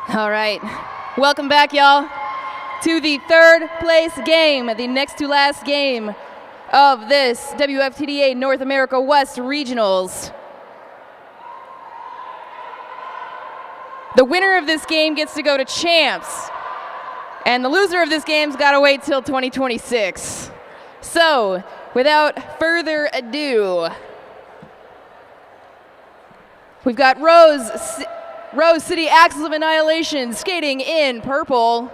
All right, welcome back, y'all, to the third place game, the next to last game of this WFTDA North America West Regionals. The winner of this game gets to go to champs, and the loser of this game's got to wait till 2026. So, without further ado, we've got Rose City Axles of Annihilation skating in purple.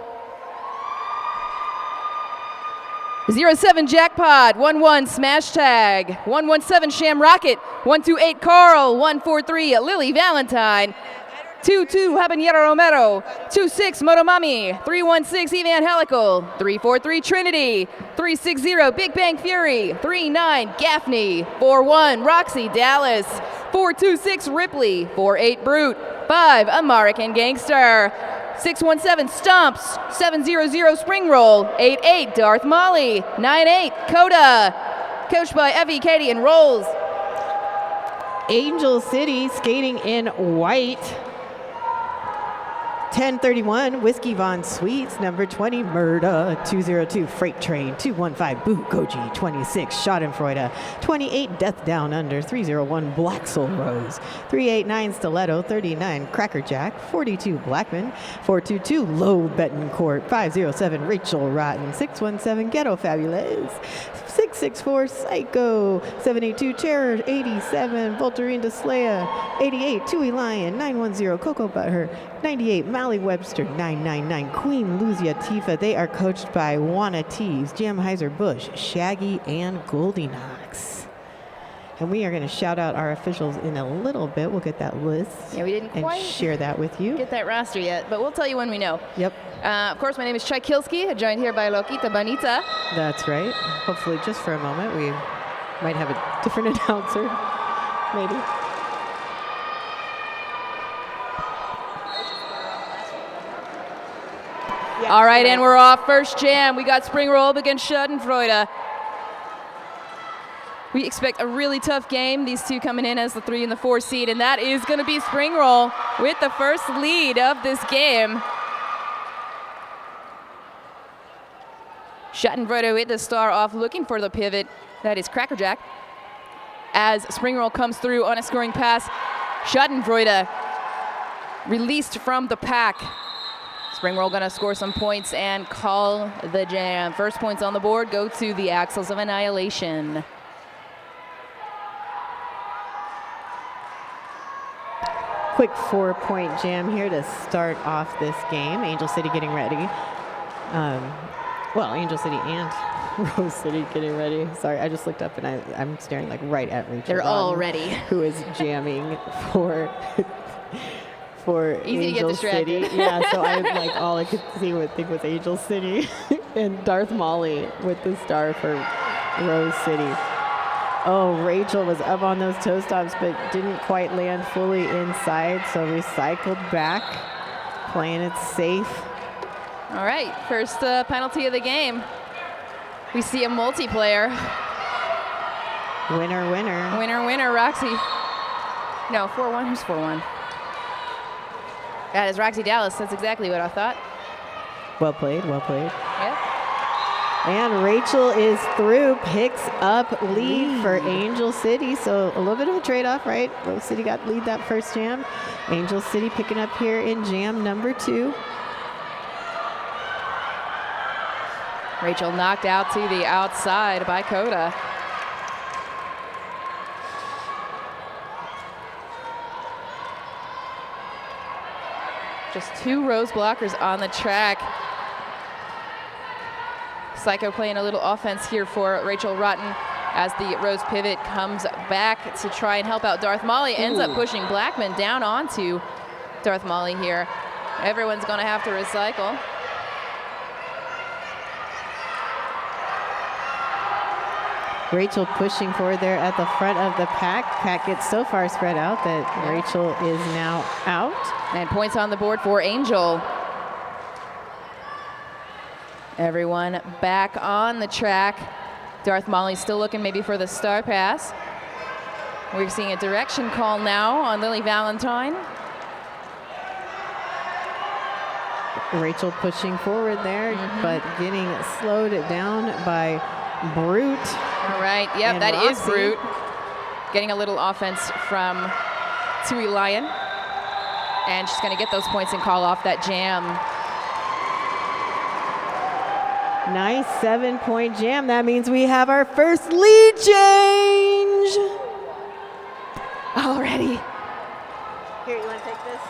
07 Jackpot, 11 Smash Tag, 117 Sham Rocket, 128 Carl, 143 Lily Valentine, 22 Habanero Romero, 26 Motomami, 316 Evan Helical, 343 Trinity, 360 Big Bang Fury, 39 Gaffney, 41 Roxy Dallas, 426 Ripley, 48 Brute, 5 American Gangster, 617 Stumps, 700 Spring Roll, 88 Darth Molly, 98 Coda, coached by Effie, Katie, and Rolls. Angel City skating in white. 1031 Whiskey Von Sweets, number 20 Murda, 202 Freight Train, 215 Boo Goji, 26 Schadenfreude, 28 Death Down Under, 301 Black Soul Rose, 389 Stiletto, 39 Crackerjack, 42 Blackman, 422 Low Betancourt, 507 Rachel Rotten, 617 Ghetto Fabulous, 664 Psycho, 782 Terror, 87 Voltarine Deslea, 88 Tui Lion, 910 Coco Butter, 98 Mally Webster, 999 Queen Luzia Tifa. They are coached by Juana Teves, Jamheiser Bush, Shaggy, and Goldinox. And we are going to shout out our officials in a little bit. We'll get that list. Yeah, we didn't quite share that with you. Get that roster yet, but we'll tell you when we know. Yep. Of course, my name is Chaikilski, joined here by Lokita Banita. That's right. Hopefully, just for a moment, we might have a different announcer, maybe. All right, and we're off. First jam. We got Spring Roll up against Schadenfreude. We expect a really tough game. These two coming in as the 3 and the 4 seed, and that is going to be Spring Roll with the first lead of this game. Schadenfreude with the star off, looking for the pivot. That is Crackerjack. As Spring Roll comes through on a scoring pass, Schadenfreude released from the pack. Spring Roll gonna score some points and call the jam. First points on the board go to the Axles of Annihilation. Quick 4-point jam here to start off this game. Angel City getting ready. Well, Angel City and Rose City getting ready. Sorry, I just looked up and I'm staring like right at Rachel. They're all ready. Who is jamming for Easy Angel to get City. Yeah, so I like all I could think was Angel City and Darth Molly with the star for Rose City. Oh, Rachel was up on those toe stops but didn't quite land fully inside, so recycled back, playing it safe. All right, first penalty of the game. We see a multiplayer. Winner, winner. Winner, winner, Roxy. No, 4-1, who's 4-1? That is Roxy Dallas, that's exactly what I thought. Well played, well played. Yep. And Rachel is through, picks up lead for Angel City. So a little bit of a trade-off, right? Rose City got lead that first jam. Angel City picking up here in jam number 2. Rachel knocked out to the outside by Coda. Just 2 Rose blockers on the track. Psycho playing a little offense here for Rachel Rotten as the Rose pivot comes back to try and help out Darth Molly. Ends up pushing Blackman down onto Darth Molly here. Everyone's going to have to recycle. Rachel pushing forward there at the front of the pack. Pack gets so far spread out that Rachel is now out. And points on the board for Angel. Everyone back on the track. Darth Molly still looking maybe for the star pass. We're seeing a direction call now on Lily Valentine. Rachel pushing forward there, but getting slowed down by Brute. All right, yep, And that is Roxy. Brute. Getting a little offense from Tui Lion. And she's going to get those points and call off that jam. Nice 7-point jam. That means we have our first lead change. Already. Here, you want to take this?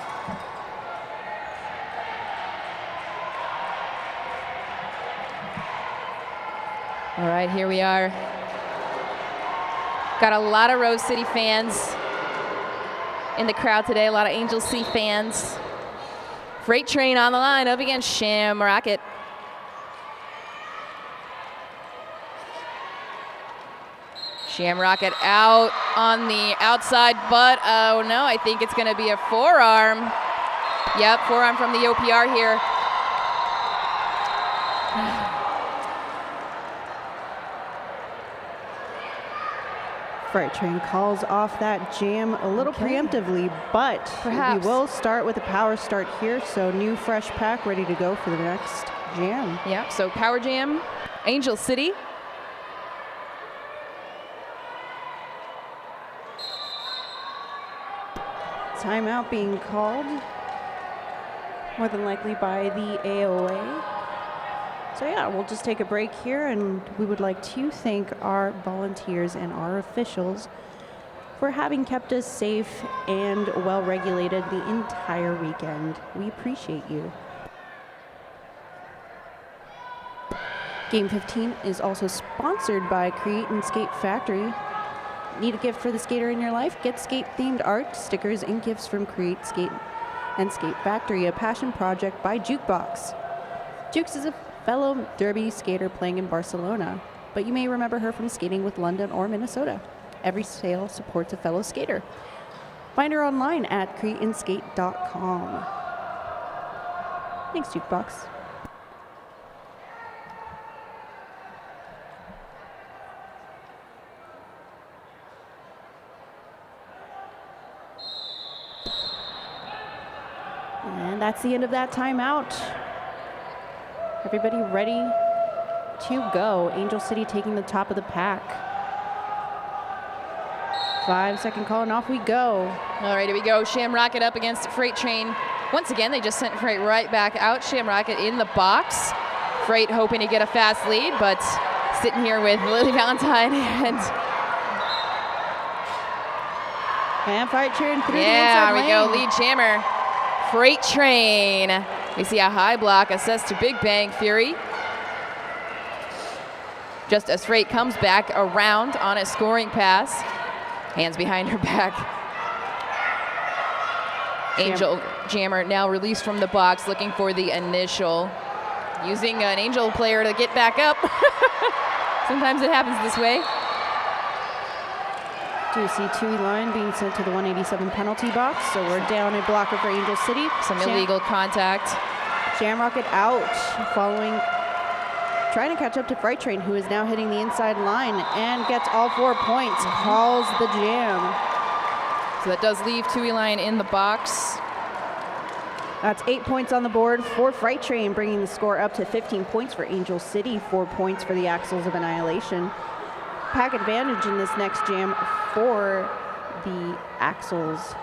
All right, here we are. Got a lot of Rose City fans in the crowd today, a lot of Angel City fans. Freight Train on the line up against Shamrocket. Shamrocket out on the outside, but oh no, I think it's gonna be a forearm. Yep, forearm from the OPR here. Freight Train calls off that jam a little preemptively, but Perhaps. we will start with a power start here, so new fresh pack ready to go for the next jam. Yep, so Power Jam, Angel City. Timeout being called, more than likely by the AOA. So yeah, we'll just take a break here, and we would like to thank our volunteers and our officials for having kept us safe and well regulated the entire weekend. We appreciate you. Game 15 is also sponsored by Create and Skate Factory. Need a gift for the skater in your life? Get skate-themed art, stickers, and gifts from Create, Skate, and Skate Factory, a passion project by Jukebox. Jukes is a fellow derby skater playing in Barcelona, but you may remember her from skating with London or Minnesota. Every sale supports a fellow skater. Find her online at createandskate.com. Thanks, Jukebox. And that's the end of that timeout. Everybody ready to go. Angel City taking the top of the pack. 5-second call and off we go. All right, here we go. Shamrocket up against Freight Train. Once again, they just sent Freight right back out. Shamrocket in the box. Freight hoping to get a fast lead, but sitting here with Lily Valentine And Freight Train through the yeah, inside there we go. lane. Lead jammer. Freight Train. We see a high block assessed to Big Bang Fury. Just as Freight comes back around on a scoring pass. Hands behind her back. Angel Jammer now released from the box, looking for the initial. Using an Angel player to get back up. Sometimes it happens this way. Do see Tui Line being sent to the 187 penalty box, so we're down a blocker for Angel City. Some illegal contact. Shamrocket out, trying to catch up to Freight Train, who is now hitting the inside line and gets all 4 points, calls the jam. So that does leave Tui Line in the box. That's 8 points on the board for Freight Train, bringing the score up to 15 points for Angel City, 4 points for the Axles of Annihilation. Pack advantage in this next jam for the Axles.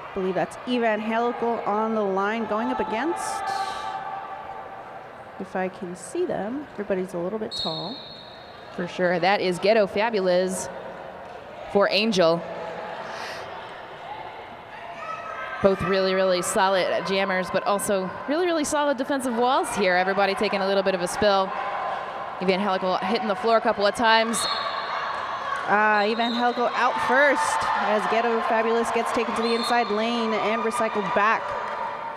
I believe that's Evangelical on the line going up against, if I can see them, everybody's a little bit tall. For sure, that is Ghetto Fabulous for Angel. Both really, really solid jammers, but also really, really solid defensive walls here. Everybody taking a little bit of a spill. Evangelical hitting the floor a couple of times. Evangelical out first as Ghetto Fabulous gets taken to the inside lane and recycled back.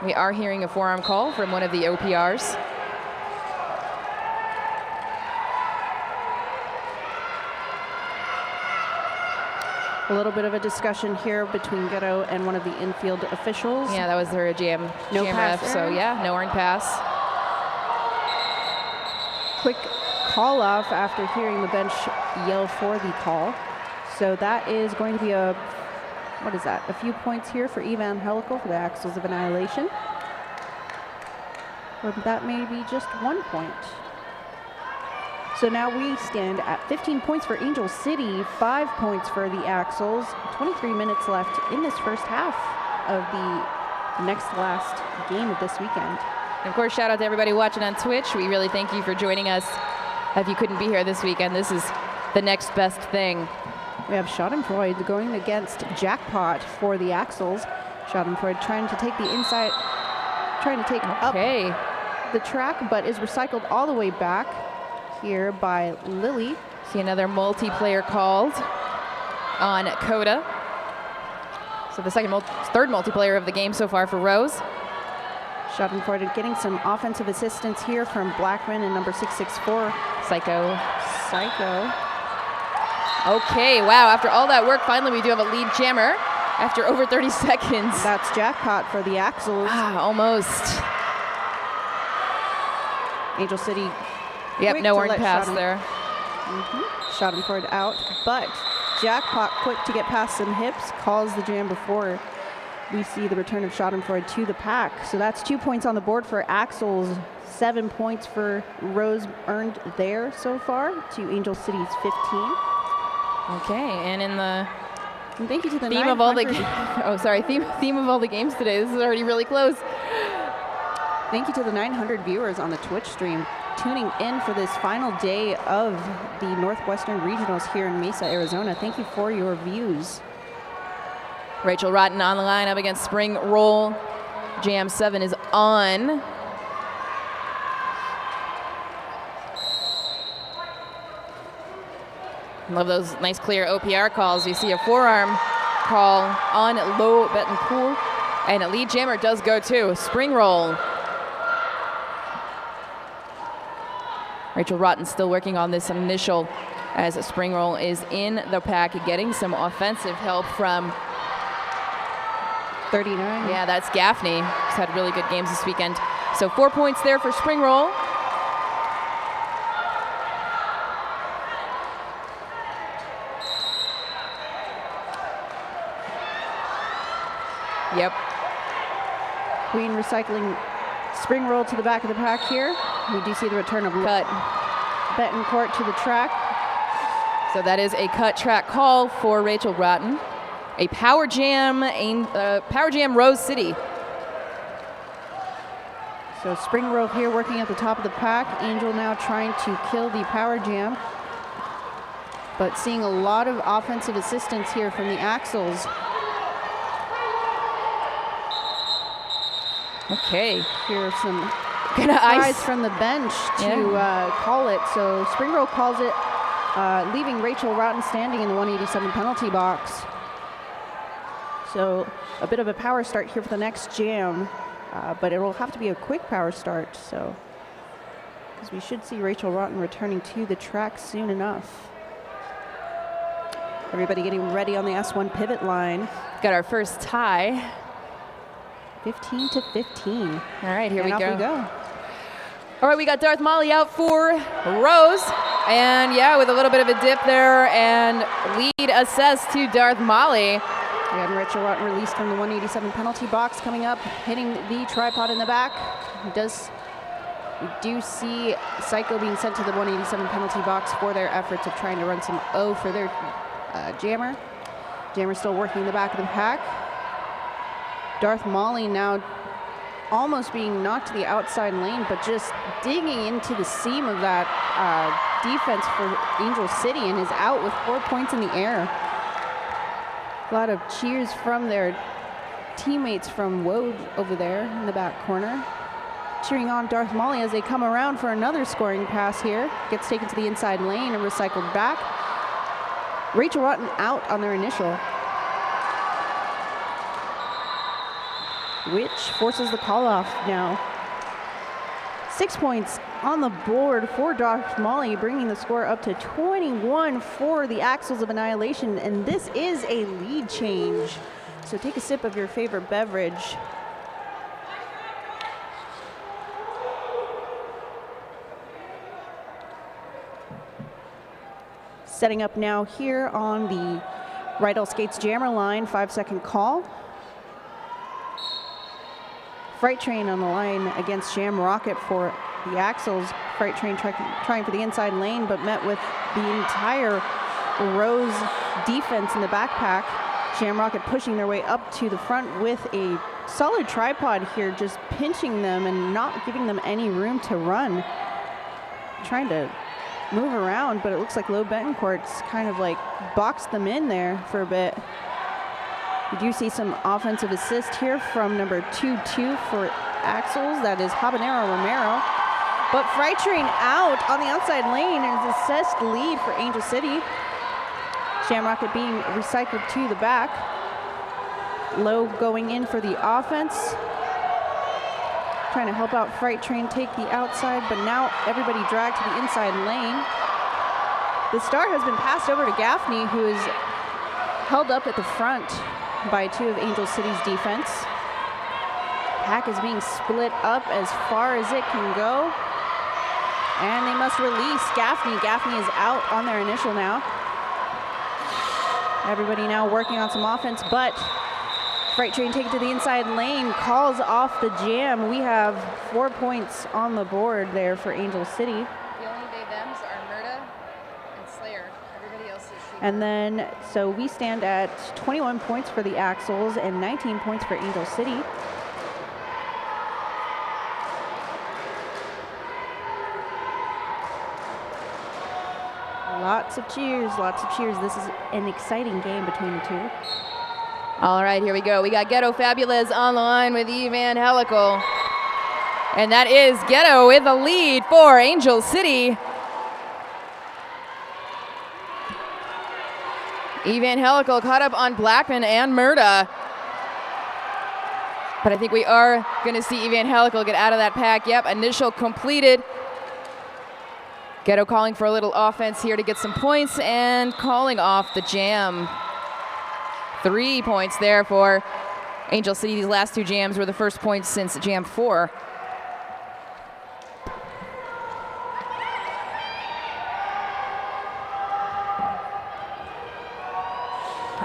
We are hearing a forearm call from one of the OPRs. A little bit of a discussion here between Ghetto and one of the infield officials. Yeah, that was their jam No jam pass ref, so there. yeah, no earned pass. Quick call off after hearing the bench yell for the call. So that is going to be a what is that? A few points here for Evangelical for the Axles of Annihilation. Or that may be just 1 point. So now we stand at 15 points for Angel City, 5 points for the Axles. 23 minutes left in this first half of the next last game of this weekend. And of course, shout out to everybody watching on Twitch. We really thank you for joining us. If you couldn't be here this weekend, this is the next best thing. We have Schadenfreude going against Jackpot for the Axles. Schadenfreude trying to take the inside, trying to take up the track, but is recycled all the way back here by Lily. See another multiplayer called on Coda. So the third multiplayer of the game so far for Rose. Schadenfreude getting some offensive assistance here from Blackman and number 664. Psycho. Okay, wow, after all that work, finally we do have a lead jammer after over 30 seconds. That's Jackpot for the Axles. Almost. Angel City. Yep, no orange pass there. Schadenfreude out, but Jackpot quick to get past some hips, calls the jam before we see the return of Schadenfreude to the pack. So that's 2 points on the board for Axles, 7 points for Rose earned there so far to Angel City's 15. Okay, and in the thank you to the theme of all the theme of all the games today. This is already really close. Thank you to the 900 viewers on the Twitch stream tuning in for this final day of the Northwestern Regionals here in Mesa, Arizona. Thank you for your views. Rachel Rotten on the line up against Spring Roll. Jam 7 is on. Love those nice clear OPR calls. You see a forearm call on low Betancourt, and a lead jammer does go too. Spring Roll. Rachel Rotten still working on this initial as a Spring Roll is in the pack, getting some offensive help from 39. Yeah, that's Gaffney. He's had really good games this weekend. So 4 points there for Spring Roll. Yep. Queen recycling Spring Roll to the back of the pack here. We do see the return of cut Betancourt to the track. So that is a cut track call for Rachel Rotten. A Power Jam Rose City. So Spring Roll here working at the top of the pack. Angel now trying to kill the Power Jam. But seeing a lot of offensive assistance here from the Axles. Okay. Here are some ice from the bench to call it. So Spring Roll calls it, leaving Rachel Rotten standing in the 187 penalty box. So a bit of a power start here for the next jam, but it will have to be a quick power start. So because we should see Rachel Rotten returning to the track soon enough. Everybody getting ready on the S1 pivot line. Got our first tie. 15 to 15. All right, here we go. All right, we got Darth Molly out for Rose. And yeah, with a little bit of a dip there and lead assessed to Darth Molly. We have Rachel Rotten released from the 187 penalty box coming up, hitting the tripod in the back. We do see Psycho being sent to the 187 penalty box for their efforts of trying to run some O for their jammer. Jammer still working in the back of the pack. Darth Molly now almost being knocked to the outside lane, but just digging into the seam of that defense for Angel City and is out with 4 points in the air. A lot of cheers from their teammates from Wode over there in the back corner. Cheering on Darth Molly as they come around for another scoring pass here. Gets taken to the inside lane and recycled back. Rachel Rotten out on their initial, which forces the call off now. 6 points on the board for Darth Molly, bringing the score up to 21 for the Axles of Annihilation, and this is a lead change. So take a sip of your favorite beverage. Setting up now here on the Rydell skates jammer line, 5-second call. Freight Train on the line against Jam Rocket for the Axles. Freight Train trying for the inside lane, but met with the entire Rose defense in the backpack. Jam Rocket pushing their way up to the front with a solid tripod here, just pinching them and not giving them any room to run. Trying to move around, but it looks like Low Betancourt's kind of like boxed them in there for a bit. You do see some offensive assist here from number 2-2 for Axles. That is Habanero Romero. But Freight Train out on the outside lane and an assist lead for Angel City. Shamrocket being recycled to the back. Low going in for the offense. Trying to help out Freight Train take the outside, but now everybody dragged to the inside lane. The start has been passed over to Gaffney, who is held up at the front by two of Angel City's defense. Pack is being split up as far as it can go. And they must release Gaffney. Gaffney is out on their initial now. Everybody now working on some offense, but Freight Train take it to the inside lane, calls off the jam. We have 4 points on the board there for Angel City. The only they-thems are Murda and Slayer. Everybody else is shooting. And then, so we stand at 21 points for the Axles and 19 points for Angel City. Lots of cheers, lots of cheers. This is an exciting game between the two. All right, here we go. We got Ghetto Fabulous on the line with Evangelical. And that is Ghetto with the lead for Angel City. Evangelical caught up on Blackman and Murda. But I think we are going to see Evangelical get out of that pack. Yep, initial completed. Ghetto calling for a little offense here to get some points and calling off the jam. 3 points there for Angel City. These last two jams were the first points since jam 4.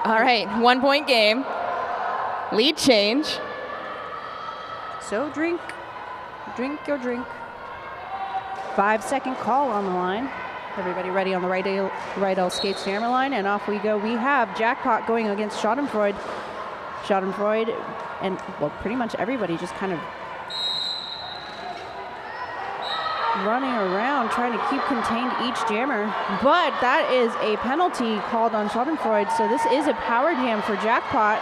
All right, 1 point game. Lead change. So drink your drink. 5-second call on the line. Everybody ready on the Rydell skates jammer line, and off we go. We have Jackpot going against Schadenfreude. Schadenfreude and, well, pretty much everybody just kind of running around trying to keep contained each jammer. But that is a penalty called on Schadenfreude, so this is a power jam for Jackpot.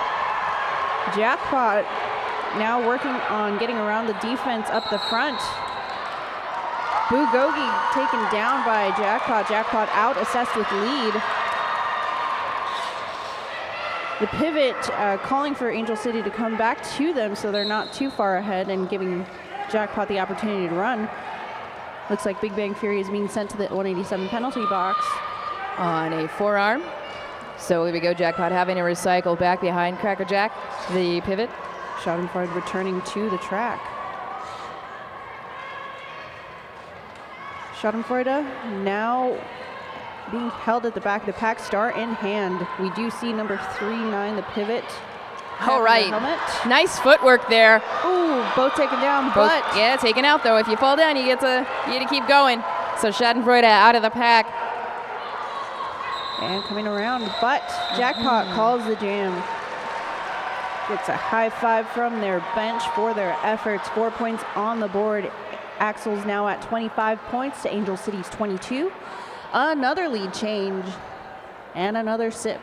Jackpot now working on getting around the defense up the front. Bugogi taken down by Jackpot. Jackpot out, assessed with lead. The pivot calling for Angel City to come back to them so they're not too far ahead and giving Jackpot the opportunity to run. Looks like Big Bang Fury is being sent to the 187 penalty box. On a forearm. So here we go, Jackpot having to recycle back behind Cracker Jack, the pivot. Schadenfreude returning to the track. Schadenfreude now being held at the back of the pack, star in hand. We do see number 3-9, the pivot. All right, nice footwork there. Ooh, both taken down, but yeah, taken out though. If you fall down, you get to keep going. So Schadenfreude out of the pack. And coming around, but Jackpot calls the jam. Gets a high five from their bench for their efforts. 4 points on the board. Axles now at 25 points to Angel City's 22. Another lead change and another sip.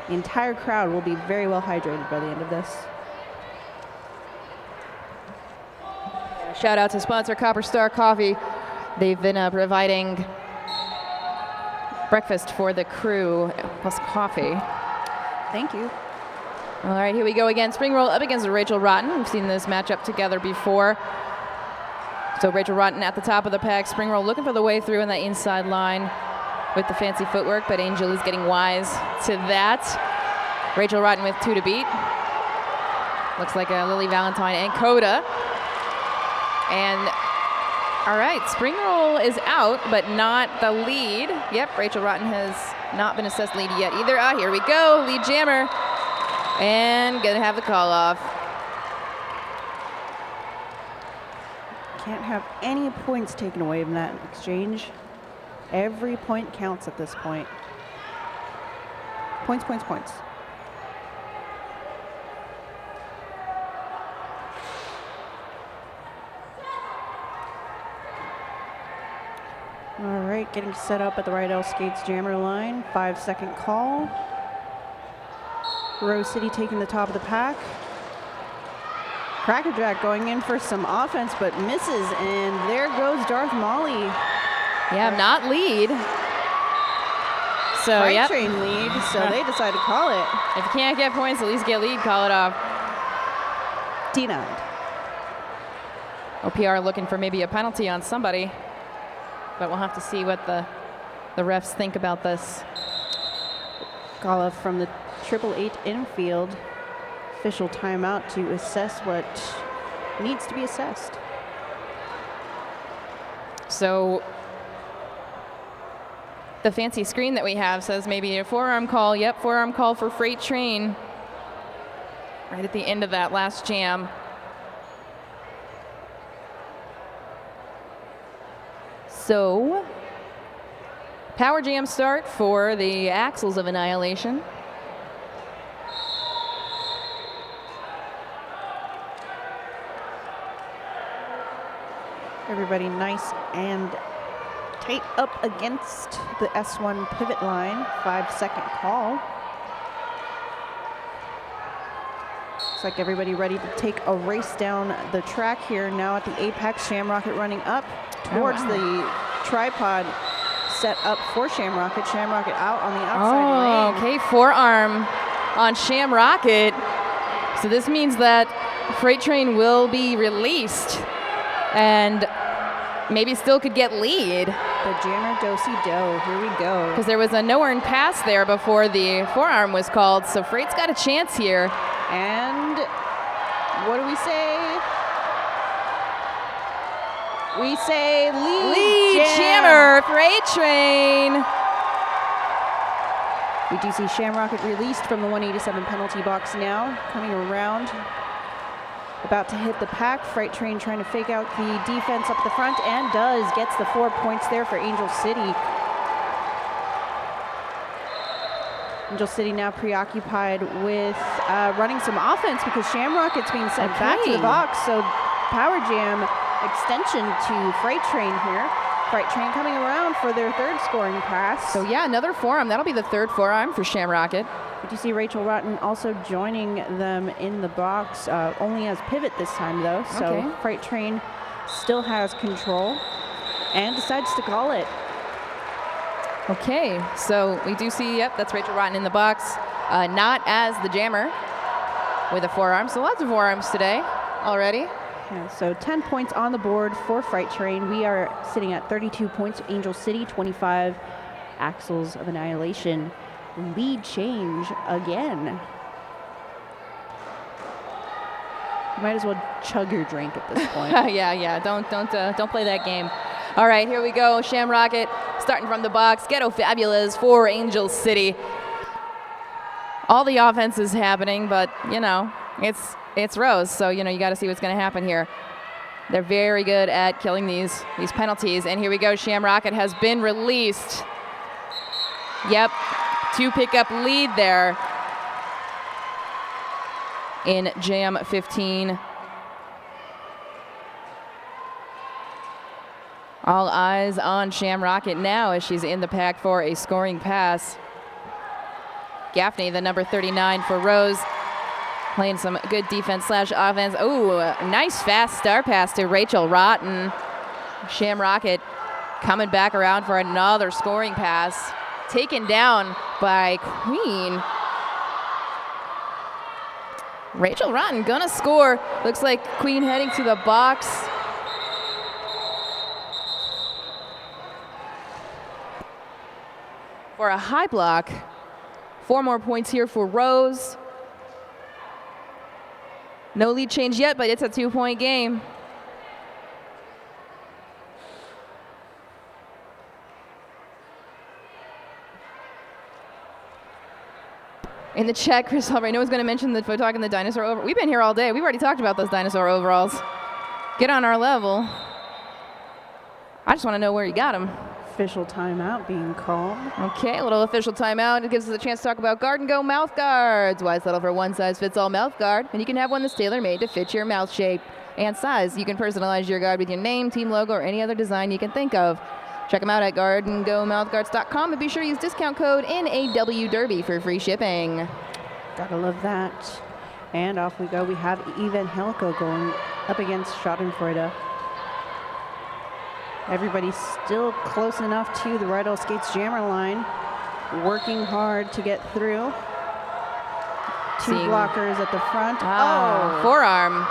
The entire crowd will be very well hydrated by the end of this. Shout out to sponsor Copper Star Coffee. They've been providing breakfast for the crew plus coffee. Thank you. All right, here we go again. Spring Roll up against Rachel Rotten. We've seen this matchup together before. So Rachel Rotten at the top of the pack. Spring Roll looking for the way through in that inside line with the fancy footwork, but Angel is getting wise to that. Rachel Rotten with 2 to beat. Looks like Lily Valentine and Coda. And All right, spring roll is out, but not the lead. Yep, Rachel Rotten has not been assessed lead yet either. Ah, here we go, lead jammer. And gonna have the call off. Can't have any points taken away from that exchange. Every point counts at this point. Points, points, points. All right, getting set up at the right L skates jammer line. 5-second call. Rose City taking the top of the pack. Crackerjack going in for some offense, but misses, and there goes Darth Molly. Yeah, not lead. So, Freight yep. train lead, so they decide to call it. If you can't get points, at least get lead, call it off. Denied. OPR looking for maybe a penalty on somebody, but we'll have to see what the refs think about this. Call off from the 888 infield. Official timeout to assess what needs to be assessed. So the fancy screen that we have says maybe a forearm call. Yep, forearm call for Freight Train. Right at the end of that last jam. So, power jam start for the Axles of Annihilation. Everybody nice and tight up against the S1 pivot line. 5-second call. Looks like everybody ready to take a race down the track here. Now at the apex, Shamrocket running up towards the tripod set up for Shamrocket. Shamrocket out on the outside lane. Okay, forearm on Shamrocket. So this means that Freight Train will be released and maybe still could get lead. The jammer do-si-do, here we go. Because there was a no-earn pass there before the forearm was called, so Freight's got a chance here. And what do we say? We say lead jammer, Freight Train. We do see Shamrocket released from the 187 penalty box now, coming around. About to hit the pack. Freight Train trying to fake out the defense up the front, and does. Gets the 4 points there for Angel City. Angel City now preoccupied with running some offense because Shamrocket's being sent back to the box. So power jam extension to Freight Train here. Freight Train coming around for their third scoring pass. So yeah, another forearm. That'll be the third forearm for Shamrocket. Did you see Rachel Rotten also joining them in the box, only as pivot this time though. So okay. Freight Train still has control and decides to call it. Okay, so we do see, yep, that's Rachel Rotten in the box. Not as the jammer with a forearm. So lots of forearms today already. Yeah, so 10 points on the board for Freight Train. We are sitting at 32 points. Angel City, 25. Axles of Annihilation. Lead change again. You might as well chug your drink at this point. yeah. Don't play that game. All right, here we go. Shamrocket starting from the box. Ghetto Fabulous for Angel City. All the offense is happening, but you know it's Rose, so you know you got to see what's going to happen here. They're very good at killing these penalties, and here we go. Shamrocket has been released. Yep. To pick up lead there in Jam 15. All eyes on Shamrocket now as she's in the pack for a scoring pass. Gaffney, the number 39 for Rose, playing some good defense / offense. Oh, nice fast star pass to Rachel Rotten. Shamrocket coming back around for another scoring pass. Taken down by Queen. Rachel Rotten gonna score. Looks like Queen heading to the box. For a high block. 4 more points here for Rose. No lead change yet, but it's a 2-point game. In the chat, Chris Albright, no one's going to mention the talking the dinosaur over. We've been here all day. We've already talked about those dinosaur overalls. Get on our level. I just want to know where you got them. Official timeout being called. Okay, a little official timeout. It gives us a chance to talk about Guard and Go mouth guards. Why settle for one-size-fits-all mouth guard? And you can have one that's tailor-made to fit your mouth shape and size. You can personalize your guard with your name, team logo, or any other design you can think of. Check them out at guardandgomouthguards.com and be sure to use discount code NAW Derby for free shipping. Gotta love that. And off we go. We have Evangelico going up against Schadenfreude. Everybody's still close enough to the Rydell Skates jammer line, working hard to get through. Two blockers at the front. Forearm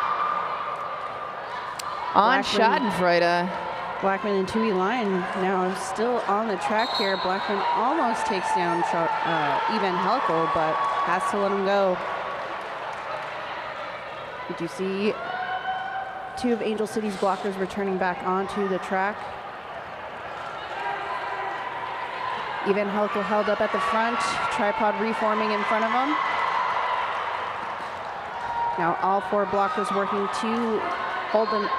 on Blackman. Schadenfreude. Blackman and Tui line now still on the track here. Blackman almost takes down Evangelico, but has to let him go. Did you see two of Angel City's blockers returning back onto the track? Evangelico held up at the front, tripod reforming in front of him. Now all four blockers working to hold them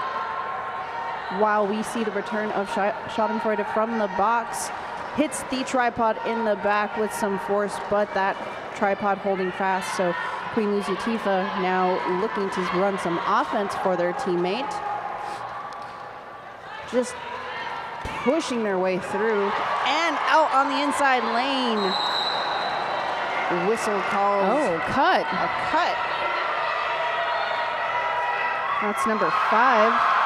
while we see the return of Schadenfreude from the box. Hits the tripod in the back with some force, but that tripod holding fast. So Queen Lucia Tifa now looking to run some offense for their teammate. Just pushing their way through and out on the inside lane. Whistle calls. Oh, cut. A cut. That's number 5.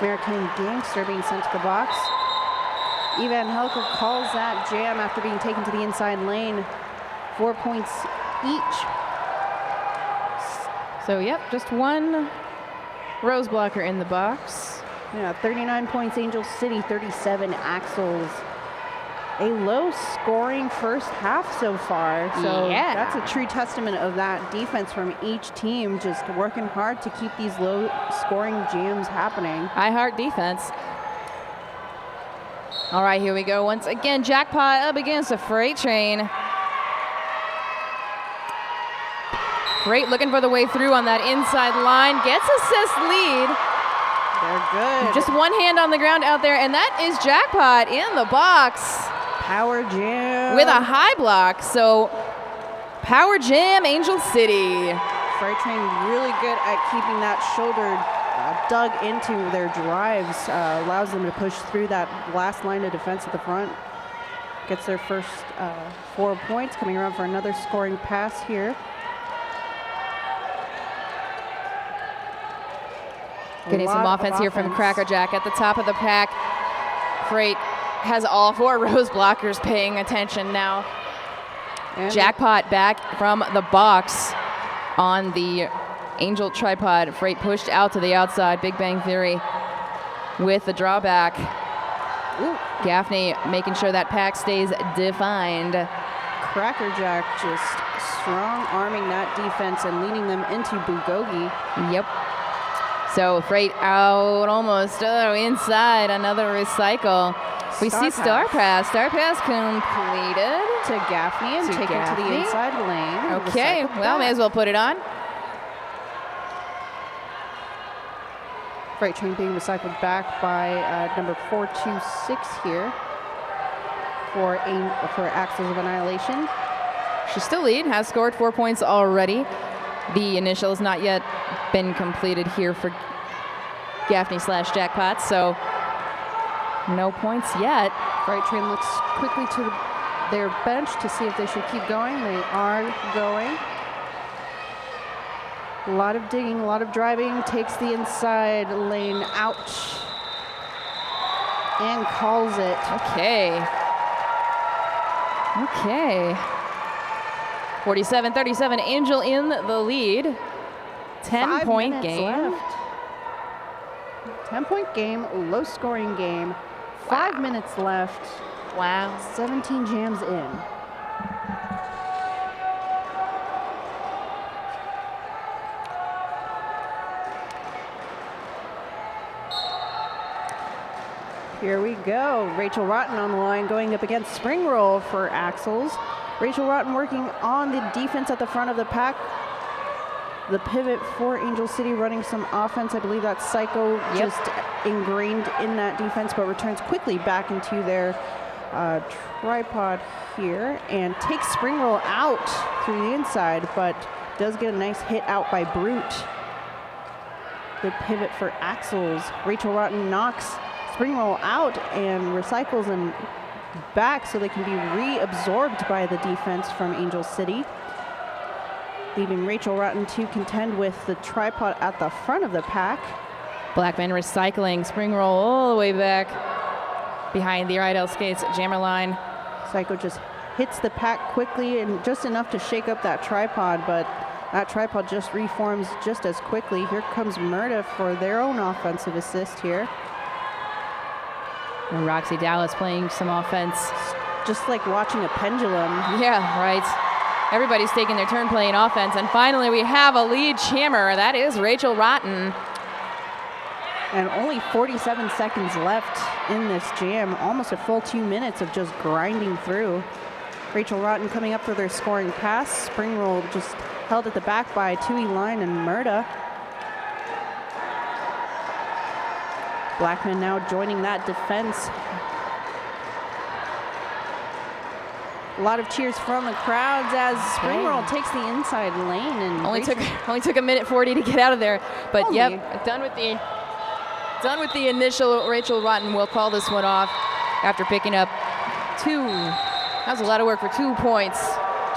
American Gangster being sent to the box. Evangelico calls that jam after being taken to the inside lane. 4 points each. So, yep, just one Rose blocker in the box. Yeah, 39 points Angel City, 37 Axles. A low-scoring first half so far. So yeah, that's a true testament of that defense from each team, just working hard to keep these low-scoring jams happening. I heart defense. All right, here we go. Once again, Jackpot up against a Freight Train. Freight looking for the way through on that inside line. Gets assist lead. They're good. Just one hand on the ground out there, and that is Jackpot in the box. Power jam. With a high block, so power jam, Angel City. Freight Train really good at keeping that shoulder dug into their drives. Allows them to push through that last line of defense at the front. Gets their first 4 points, coming around for another scoring pass here. Getting some offense here from Crackerjack at the top of the pack. Freight has all 4 Rose blockers paying attention now. And Jackpot back from the box on the Angel tripod. Freight pushed out to the outside. Big Bang Theory with the drawback. Ooh, Gaffney making sure that pack stays defined. Crackerjack just strong arming that defense and leading them into Bulgogi. Yep. So Freight out almost inside another recycle. We see Star Pass. Star Pass completed. To Gaffney and taken to the inside lane. Okay, well, may as well put it on. Freight Train being recycled back by number 426 here for Axles of Annihilation. She still lead, has scored 4 points already. The initial has not yet been completed here for Gaffney / Jackpot, so no points yet. Freight Train looks quickly to their bench to see if they should keep going. They are going. A lot of digging, a lot of driving. Takes the inside lane out and calls it. Okay. Okay. 47-37, Angel in the lead. 10-point game. 10-point game, low-scoring game. 5 minutes left. Wow. 17 jams in. Here we go. Rachel Rotten on the line going up against Spring Roll for Axles. Rachel Rotten working on the defense at the front of the pack. The pivot for Angel City running some offense. I believe that's Psycho just ingrained in that defense, but returns quickly back into their tripod here and takes Spring Roll out through the inside, but does get a nice hit out by Brute. The pivot for Axles. Rachel Rotten knocks Spring Roll out and recycles them back so they can be reabsorbed by the defense from Angel City, leaving Rachel Rotten to contend with the tripod at the front of the pack. Blackman recycling Spring Roll all the way back behind the Rydell Skates jammer line. Psycho just hits the pack quickly and just enough to shake up that tripod, but that tripod just reforms just as quickly. Here comes Murda for their own offensive assist here. And Roxy Dallas playing some offense. Just like watching a pendulum. Yeah, right. Everybody's taking their turn playing offense, and finally we have a lead jammer. That is Rachel Rotten. And only 47 seconds left in this jam. Almost a full 2 minutes of just grinding through. Rachel Rotten coming up for their scoring pass. Spring Roll just held at the back by Tui Line and Murda. Blackman now joining that defense. A lot of cheers from the crowds as Spring Roll takes the inside lane and only took a minute 40 to get out of there. But yep, done with the initial. Rachel Rotten will call this one off after picking up two. That was a lot of work for 2 points.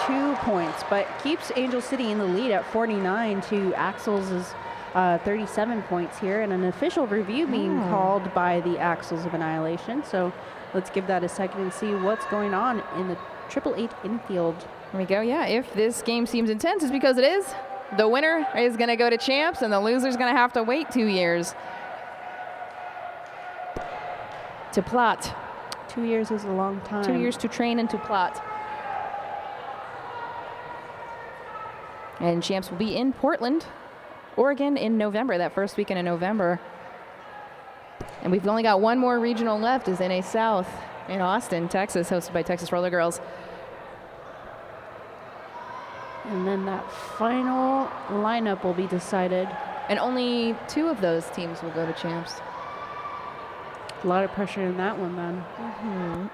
2 points, but keeps Angel City in the lead at 49 to Axles' 37 points here, and an official review being called by the Axles of Annihilation. So let's give that a second and see what's going on in the 888 infield. Here we go. Yeah, if this game seems intense, it's because it is. The winner is going to go to champs, and the loser's going to have to wait 2 years to plot. 2 years is a long time. 2 years to train and to plot. And champs will be in Portland, Oregon in November, that first weekend in November. And we've only got one more regional left, is NA South in Austin, Texas, hosted by Texas Roller Girls. And then that final lineup will be decided. And only 2 of those teams will go to champs. A lot of pressure in that one then. Mm-hmm.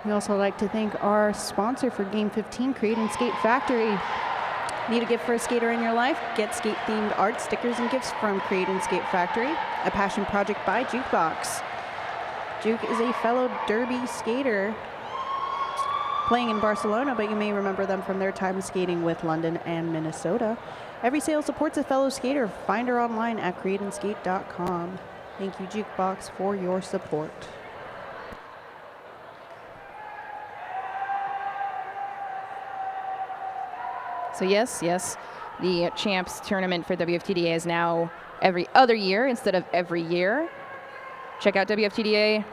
We also like to thank our sponsor for Game 15, Create and Skate Factory. Need a gift for a skater in your life? Get skate-themed art, stickers, and gifts from Create and Skate Factory, a passion project by Jukebox. Juke is a fellow derby skater playing in Barcelona, but you may remember them from their time skating with London and Minnesota. Every sale supports a fellow skater. Find her online at createandskate.com. Thank you, Jukebox, for your support. So yes, the champs tournament for WFTDA is now every other year instead of every year. Check out WFTDA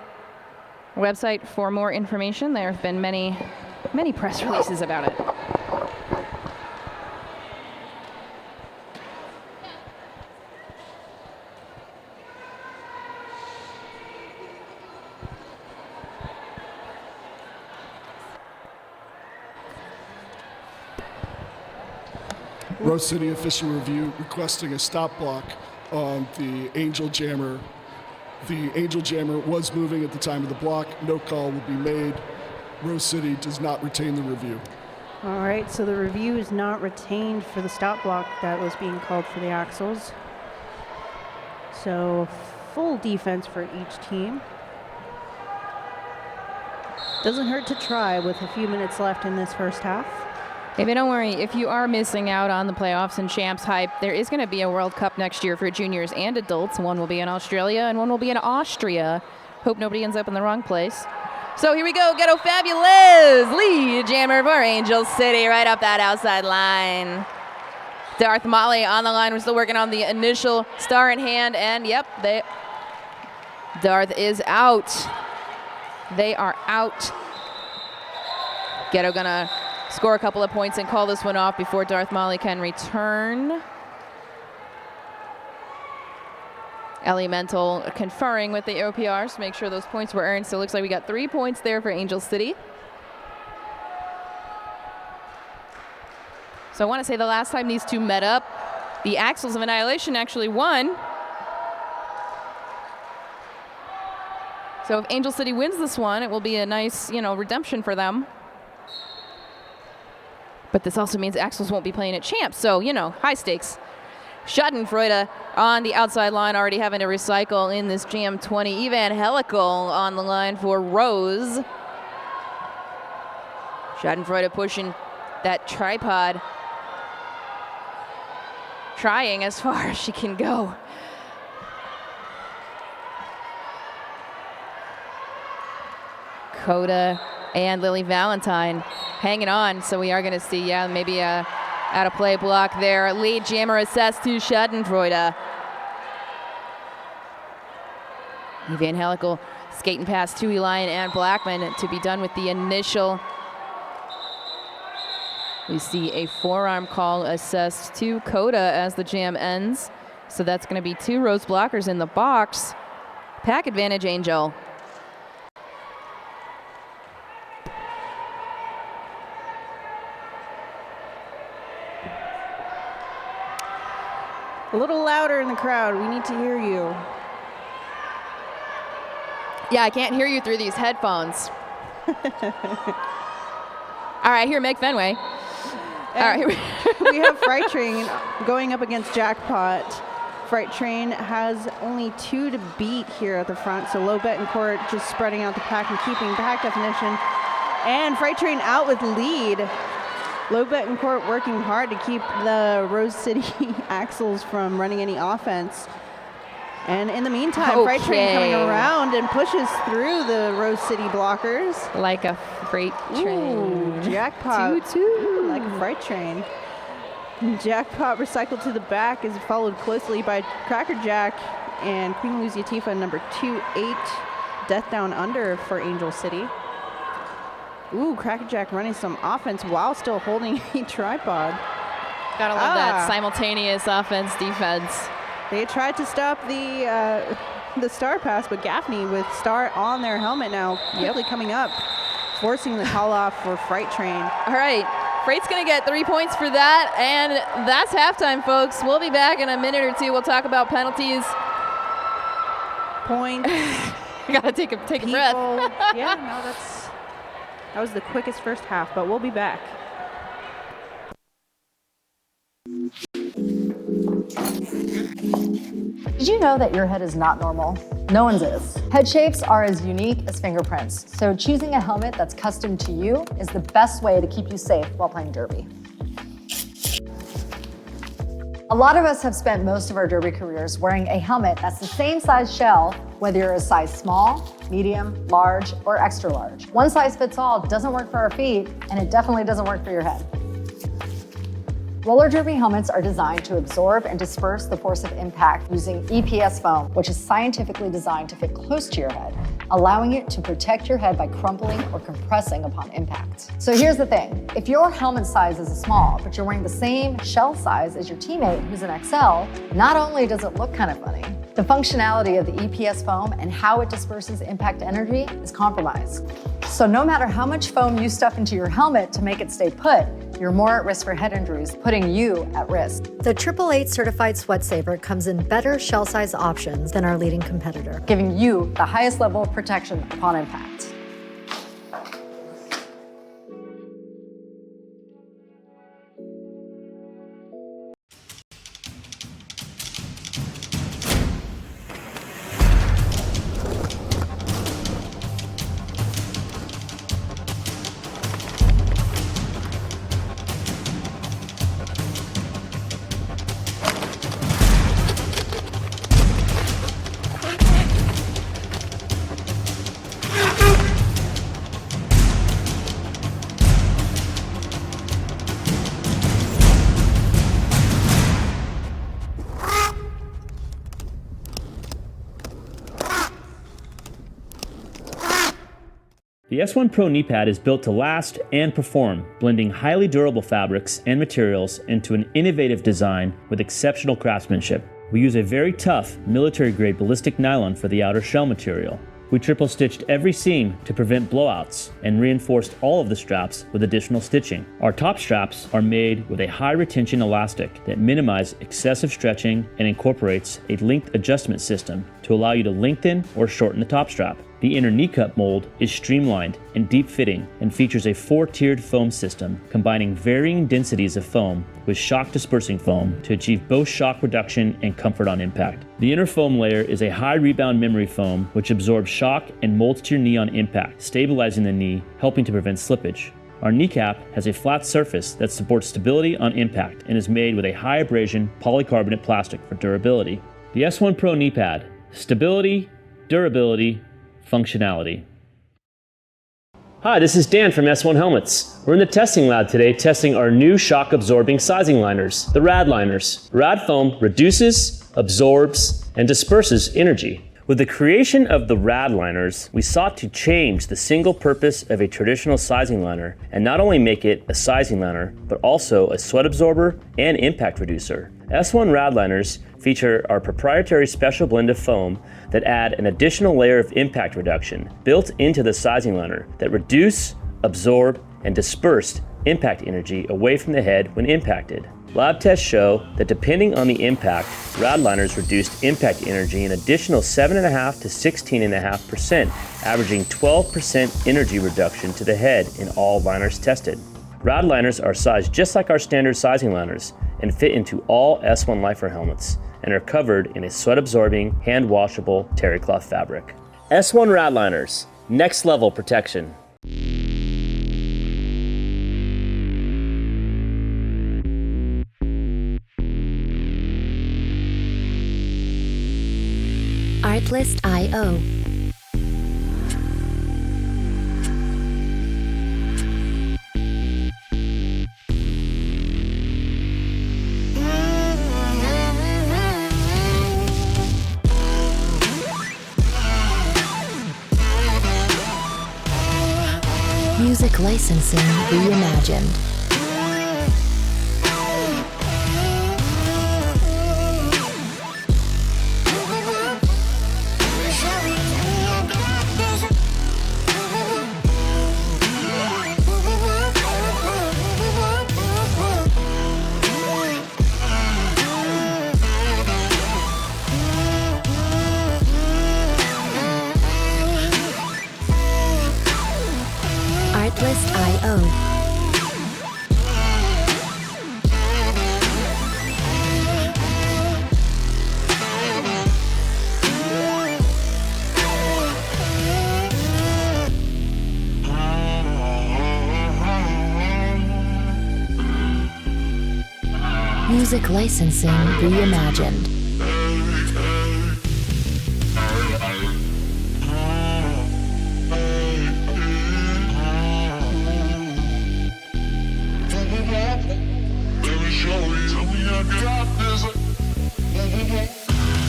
website for more information. There have been many press releases about it. Rose City official review requesting a stop block on the Angel Jammer. The Angel Jammer was moving at the time of the block. No call will be made. Rose City does not retain the review. All right, so the review is not retained for the stop block that was being called for the Axles. So full defense for each team. Doesn't hurt to try with a few minutes left in this first half. Hey, but don't worry, if you are missing out on the playoffs and champs hype, there is going to be a World Cup next year for juniors and adults. One will be in Australia and one will be in Austria. Hope nobody ends up in the wrong place. So here we go, Ghetto Fabulous, lead jammer for Angel City, right up that outside line. Darth Molly on the line. We're still working on the initial star in hand, and yep, Darth is out. They are out. Ghetto gonna score a couple of points and call this one off before Darth Molly can return. Elemental conferring with the OPRs to make sure those points were earned. So it looks like we got 3 points there for Angel City. So I want to say the last time these two met up, the Axles of Annihilation actually won. So if Angel City wins this one, it will be a nice, redemption for them. But this also means Axles won't be playing at Champs, so, high stakes. Schadenfreude on the outside line, already having to recycle in this Jam 20. Evangelical on the line for Rose. Schadenfreude pushing that tripod, trying as far as she can go. Coda and Lily Valentine hanging on, so we are going to see, maybe a out of play block there. Lead jammer assessed to Schadenfreude. Evangelical skating past to Elian and Blackman to be done with the initial. We see a forearm call assessed to Coda as the jam ends. So that's going to be 2 Rose blockers in the box. Pack advantage, Angel. A little louder in the crowd. We need to hear you. Yeah, I can't hear you through these headphones. All right, here, Meg Fenway. All right, here we have Fright Train going up against Jackpot. Fright Train has only 2 to beat here at the front, so Low Betancourt just spreading out the pack and keeping pack definition. And Fright Train out with lead. Low Betancourt working hard to keep the Rose City Axles from running any offense. And in the meantime, Fright Train coming around and pushes through the Rose City blockers. Like a freight train. Ooh, Jackpot. 2-2. Like a freight train. Jackpot recycled to the back is followed closely by Cracker Jack and Queen Luciatifa, number 2-8. Death Down Under for Angel City. Ooh, Cracker Jack running some offense while still holding a tripod. Gotta love that simultaneous offense defense. They tried to stop the Star pass, but Gaffney with Star on their helmet now, quickly coming up, forcing the call off for Fright Train. All right, Freight's gonna get 3 points for that, and that's halftime, folks. We'll be back in a minute or two. We'll talk about penalties. Points. Gotta take a breath. Yeah, no, that was the quickest first half, but we'll be back. Did you know that your head is not normal? No one's is. Head shapes are as unique as fingerprints, so choosing a helmet that's custom to you is the best way to keep you safe while playing derby. A lot of us have spent most of our derby careers wearing a helmet that's the same size shell, whether you're a size small, medium, large, or extra large. One size fits all doesn't work for our feet, and it definitely doesn't work for your head. Roller derby helmets are designed to absorb and disperse the force of impact using EPS foam, which is scientifically designed to fit close to your head, allowing it to protect your head by crumpling or compressing upon impact. So here's the thing, if your helmet size is a small, but you're wearing the same shell size as your teammate who's an XL, not only does it look kind of funny, the functionality of the EPS foam and how it disperses impact energy is compromised. So no matter how much foam you stuff into your helmet to make it stay put, you're more at risk for head injuries, putting you at risk. The 888 certified Sweat Saver comes in better shell size options than our leading competitor, giving you the highest level of protection upon impact. The S1 Pro knee pad is built to last and perform, blending highly durable fabrics and materials into an innovative design with exceptional craftsmanship. We use a very tough, military-grade ballistic nylon for the outer shell material. We triple-stitched every seam to prevent blowouts and reinforced all of the straps with additional stitching. Our top straps are made with a high-retention elastic that minimizes excessive stretching and incorporates a length adjustment system to allow you to lengthen or shorten the top strap. The inner knee cup mold is streamlined and deep-fitting and features a 4-tiered foam system combining varying densities of foam with shock-dispersing foam to achieve both shock reduction and comfort on impact. The inner foam layer is a high-rebound memory foam which absorbs shock and molds to your knee on impact, stabilizing the knee, helping to prevent slippage. Our kneecap has a flat surface that supports stability on impact and is made with a high abrasion polycarbonate plastic for durability. The S1 Pro knee pad: stability, durability, functionality. Hi, this is Dan from S1 Helmets. We're in the testing lab today testing our new shock-absorbing sizing liners, the RAD liners. RAD foam reduces, absorbs, and disperses energy. With the creation of the RAD liners, we sought to change the single purpose of a traditional sizing liner and not only make it a sizing liner, but also a sweat absorber and impact reducer. S1 RAD liners feature our proprietary special blend of foam that add an additional layer of impact reduction built into the sizing liner that reduce, absorb, and disperse impact energy away from the head when impacted. Lab tests show that depending on the impact, RAD liners reduced impact energy an additional 7.5% to 16.5%, averaging 12% energy reduction to the head in all liners tested. RAD liners are sized just like our standard sizing liners and fit into all S1 Lifer helmets and are covered in a sweat-absorbing, hand-washable terry cloth fabric. S1 RAD liners, next level protection. Artlist.io. Music licensing reimagined. Artlist.io. Music licensing reimagined.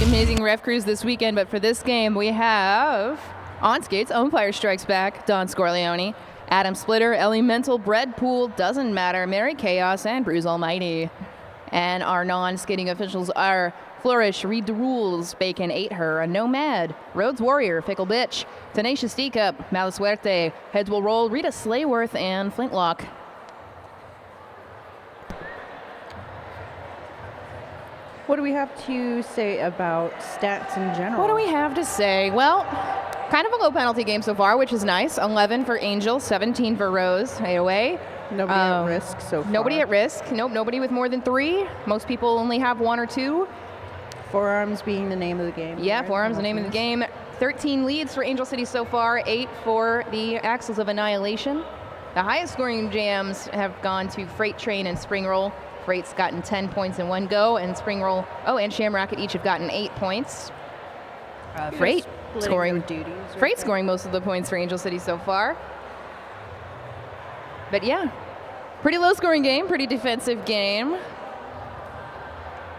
Amazing ref crews this weekend, but for this game we have on skates, Umpire Strikes Back, Don Scorleone, Adam Splitter, Elemental, Bread Pool, Doesn't Matter, Mary Chaos, and Bruce Almighty. And our non-skating officials are Flourish, Read the Rules, Bacon, Ate Her, a Nomad, Rhodes Warrior, Fickle Bitch, Tenacious Teacup, Malisuerte, Heads Will Roll, Rita Slayworth, and Flintlock. What do we have to say about stats in general? What do we have to say? Well, kind of a low penalty game so far, which is nice. 11 for Angel, 17 for Rose. 8 away. Nobody at risk so far. Nobody at risk. Nope, nobody with more than 3. Most people only have 1 or 2. Forearms being the name of the game. Yeah, right? forearms the name of the game. 13 leads for Angel City so far, 8 for the Axles of Annihilation. The highest scoring jams have gone to Freight Train and Spring Roll. Freight's gotten 10 points in one go, and Spring Roll, and Shamrocket each have gotten 8 points. Freight scoring scoring most of the points for Angel City so far. But yeah, pretty low scoring game, pretty defensive game.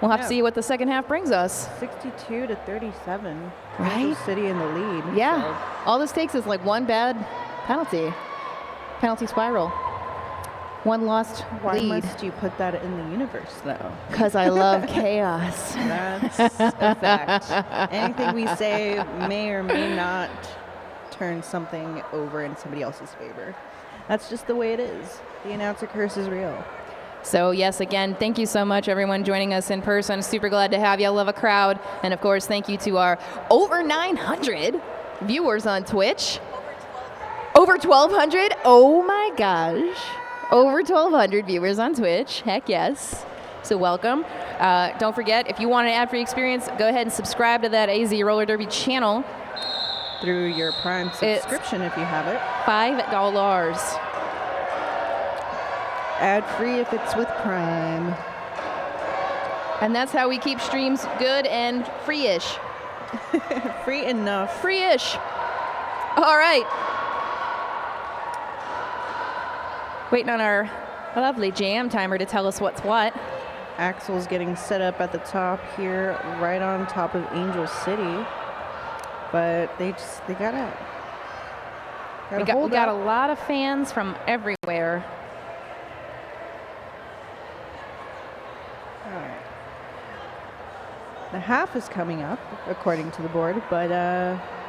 We'll have to see what the second half brings us. 62 to 37. Right? Angel City in the lead. Yeah. So. All this takes is like one bad penalty spiral. One lost Why lead. must you put that in the universe, though? Because I love chaos. That's a fact. Anything we say may or may not turn something over in somebody else's favor. That's just the way it is. The announcer curse is real. So yes, again, thank you so much, everyone joining us in person. Super glad to have you. I love a crowd. And of course, thank you to our over 900 viewers on Twitch. Over 1,200? Oh my gosh. Over 1,200 viewers on Twitch. Heck yes. So welcome. Don't forget, if you want an ad-free experience, go ahead and subscribe to that AZ Roller Derby channel. Through your Prime subscription, if you have it. $5. Ad-free if it's with Prime. And that's how we keep streams good and free-ish. Free enough. Free-ish. All right. Waiting on our lovely jam timer to tell us what's what. Axel's getting set up at the top here, right on top of Angel City. But they gotta We got a lot of fans from everywhere. All right. The half is coming up, according to the board, but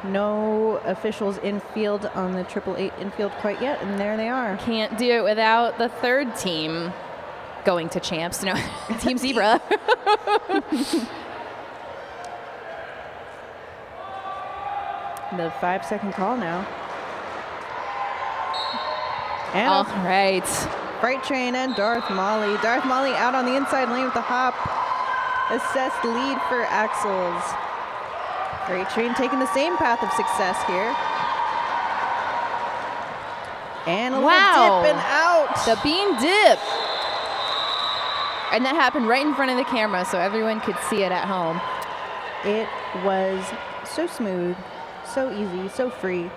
no officials in field on the 888 infield quite yet, and there they are. Can't do it without the third team going to champs. No, Team Zebra. The 5-second call now. And All right. Freight Train and Darth Molly. Darth Molly out on the inside lane with the hop. Assessed lead for Axels. Freight Train taking the same path of success here. And a little dip and out. The bean dip. And that happened right in front of the camera so everyone could see it at home. It was so smooth, so easy, so free.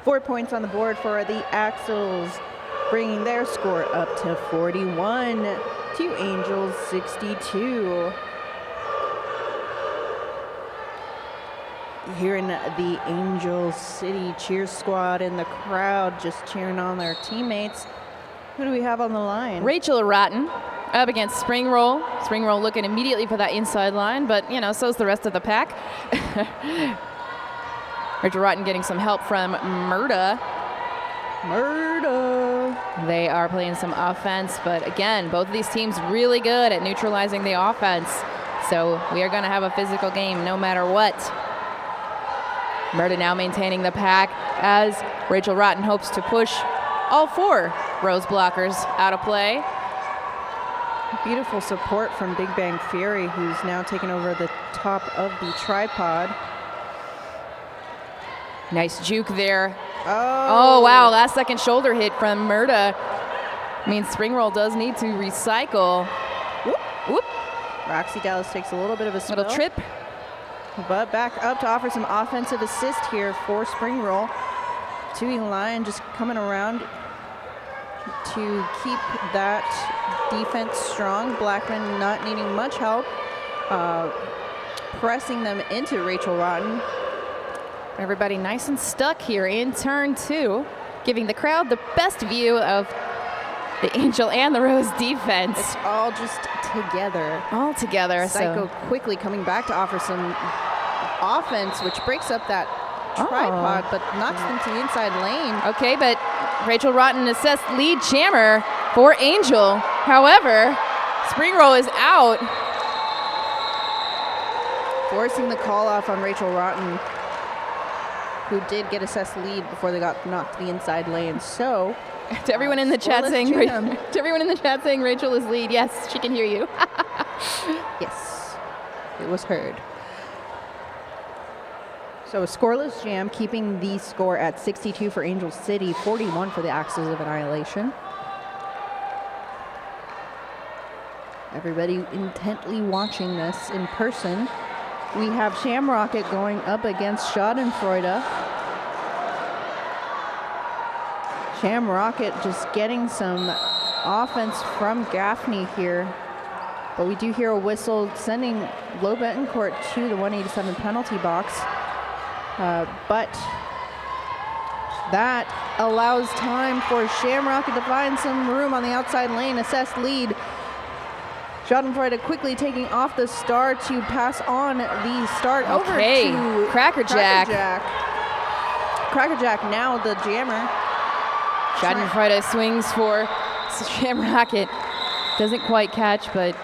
4 points on the board for the Axels, bringing their score up to 41 to Angels 62. Hearing the Angel City cheer squad in the crowd just cheering on their teammates. Who do we have on the line? Rachel Rotten up against Spring Roll. Spring Roll looking immediately for that inside line, but you know, so's the rest of the pack. Rachel Rotten getting some help from Murda. They are playing some offense, but again, both of these teams really good at neutralizing the offense. So we are going to have a physical game no matter what. Murda now maintaining the pack as Rachel Rotten hopes to push all 4 Rose blockers out of play. Beautiful support from Big Bang Fury, who's now taken over the top of the tripod. Nice juke there. Oh, Wow, last second shoulder hit from Murda. Means Spring Roll does need to recycle. Whoop. Roxy Dallas takes a little bit of a spill. Little trip. But back up to offer some offensive assist here for Spring Roll. Tui Lion just coming around to keep that defense strong. Blackman not needing much help. Pressing them into Rachel Rotten. Everybody nice and stuck here in turn 2, giving the crowd the best view of the Angel and the Rose defense. It's all just together. All together. Psycho quickly coming back to offer some offense, which breaks up that tripod, but knocks them to the inside lane. Okay, but Rachel Rotten assessed lead jammer for Angel. However, Spring Roll is out. Forcing the call off on Rachel Rotten, who did get assessed lead before they got knocked to the inside lane. So, to everyone in the chat saying, Rachel is lead. Yes, she can hear you. Yes, it was heard. So a scoreless jam, keeping the score at 62 for Angel City, 41 for the Axles of Annihilation. Everybody intently watching this in person. We have Shamrocket going up against Schadenfreude. Shamrocket just getting some offense from Gaffney here. But we do hear a whistle sending Low Betancourt to the 187 penalty box. But That allows time for Shamrocket to find some room on the outside lane, assess lead. Schadenfreude quickly taking off the star to pass on the start over to Crackerjack. Crackerjack now the jammer. Schadenfreude swings for Shamrocket. Doesn't quite catch, but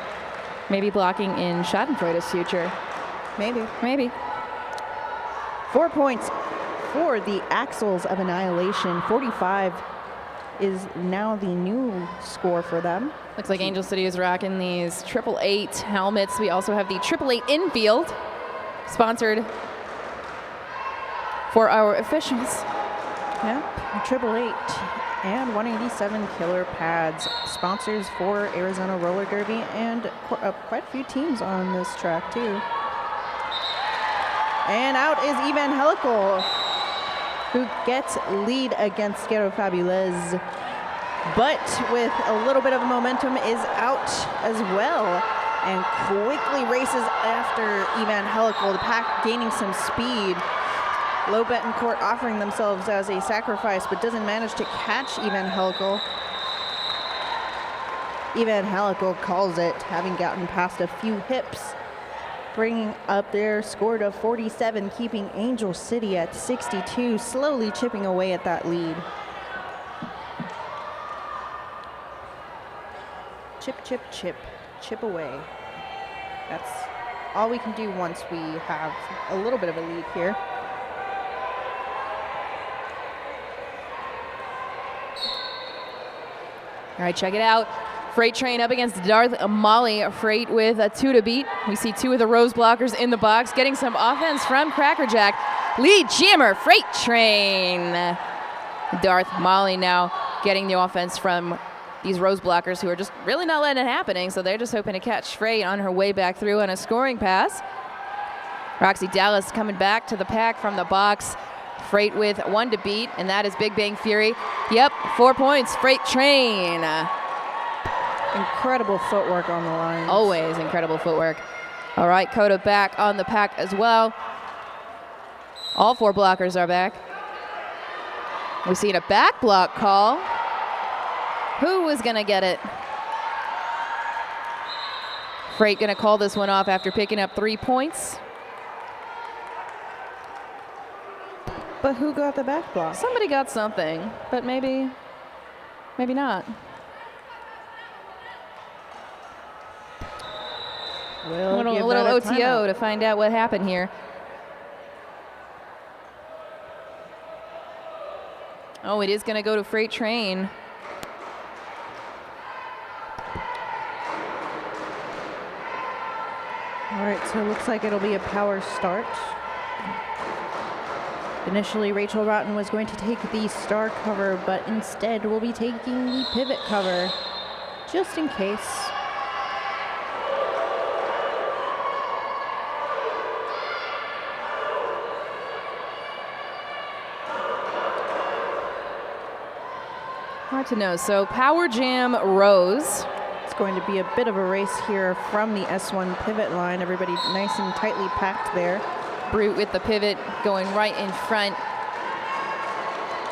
maybe blocking in Schadenfreude's future. Maybe. 4 points for the Axles of Annihilation. 45 is now the new score for them. Looks like Angel City is rocking these 888 helmets. We also have the 888 infield, sponsored for our officials. Yeah, 888 and 187 killer pads, sponsors for Arizona Roller Derby and quite a few teams on this track too. And out is Evangelical, who gets lead against Scarro Fabulez, but with a little bit of momentum is out as well and quickly races after Evangelical, the pack gaining some speed. Low Betancourt offering themselves as a sacrifice, but doesn't manage to catch Evangelical. Evangelical calls it, having gotten past a few hips, bringing up their score to 47, keeping Angel City at 62, slowly chipping away at that lead. Chip, chip, chip, chip away. That's all we can do once we have a little bit of a lead here. All right, check it out. Freight Train up against Darth Molly. Freight with a 2 to beat. We see 2 of the Rose blockers in the box, getting some offense from Crackerjack. Lead jammer, Freight Train. Darth Molly now getting the offense from these Rose blockers who are just really not letting it happening, so they're just hoping to catch Freight on her way back through on a scoring pass. Roxy Dallas coming back to the pack from the box. Freight with 1 to beat, and that is Big Bang Fury. Yep, 4 points, Freight Train. Incredible footwork on the line. Always incredible footwork. All right, Coda back on the pack as well. All 4 blockers are back. We've seen a back block call. Who is gonna get it? Freight gonna call this one off after picking up 3 points. But who got the back block? Somebody got something, but maybe not. We'll A little OTO to find out what happened here. Oh, it is going to go to Freight Train. All right, so it looks like it'll be a power start. Initially, Rachel Rotten was going to take the star cover, but instead will be taking the pivot cover, just in case. Hard to know. So Power Jam Rose. It's going to be a bit of a race here from the S1 pivot line. Everybody nice and tightly packed there. Brute with the pivot going right in front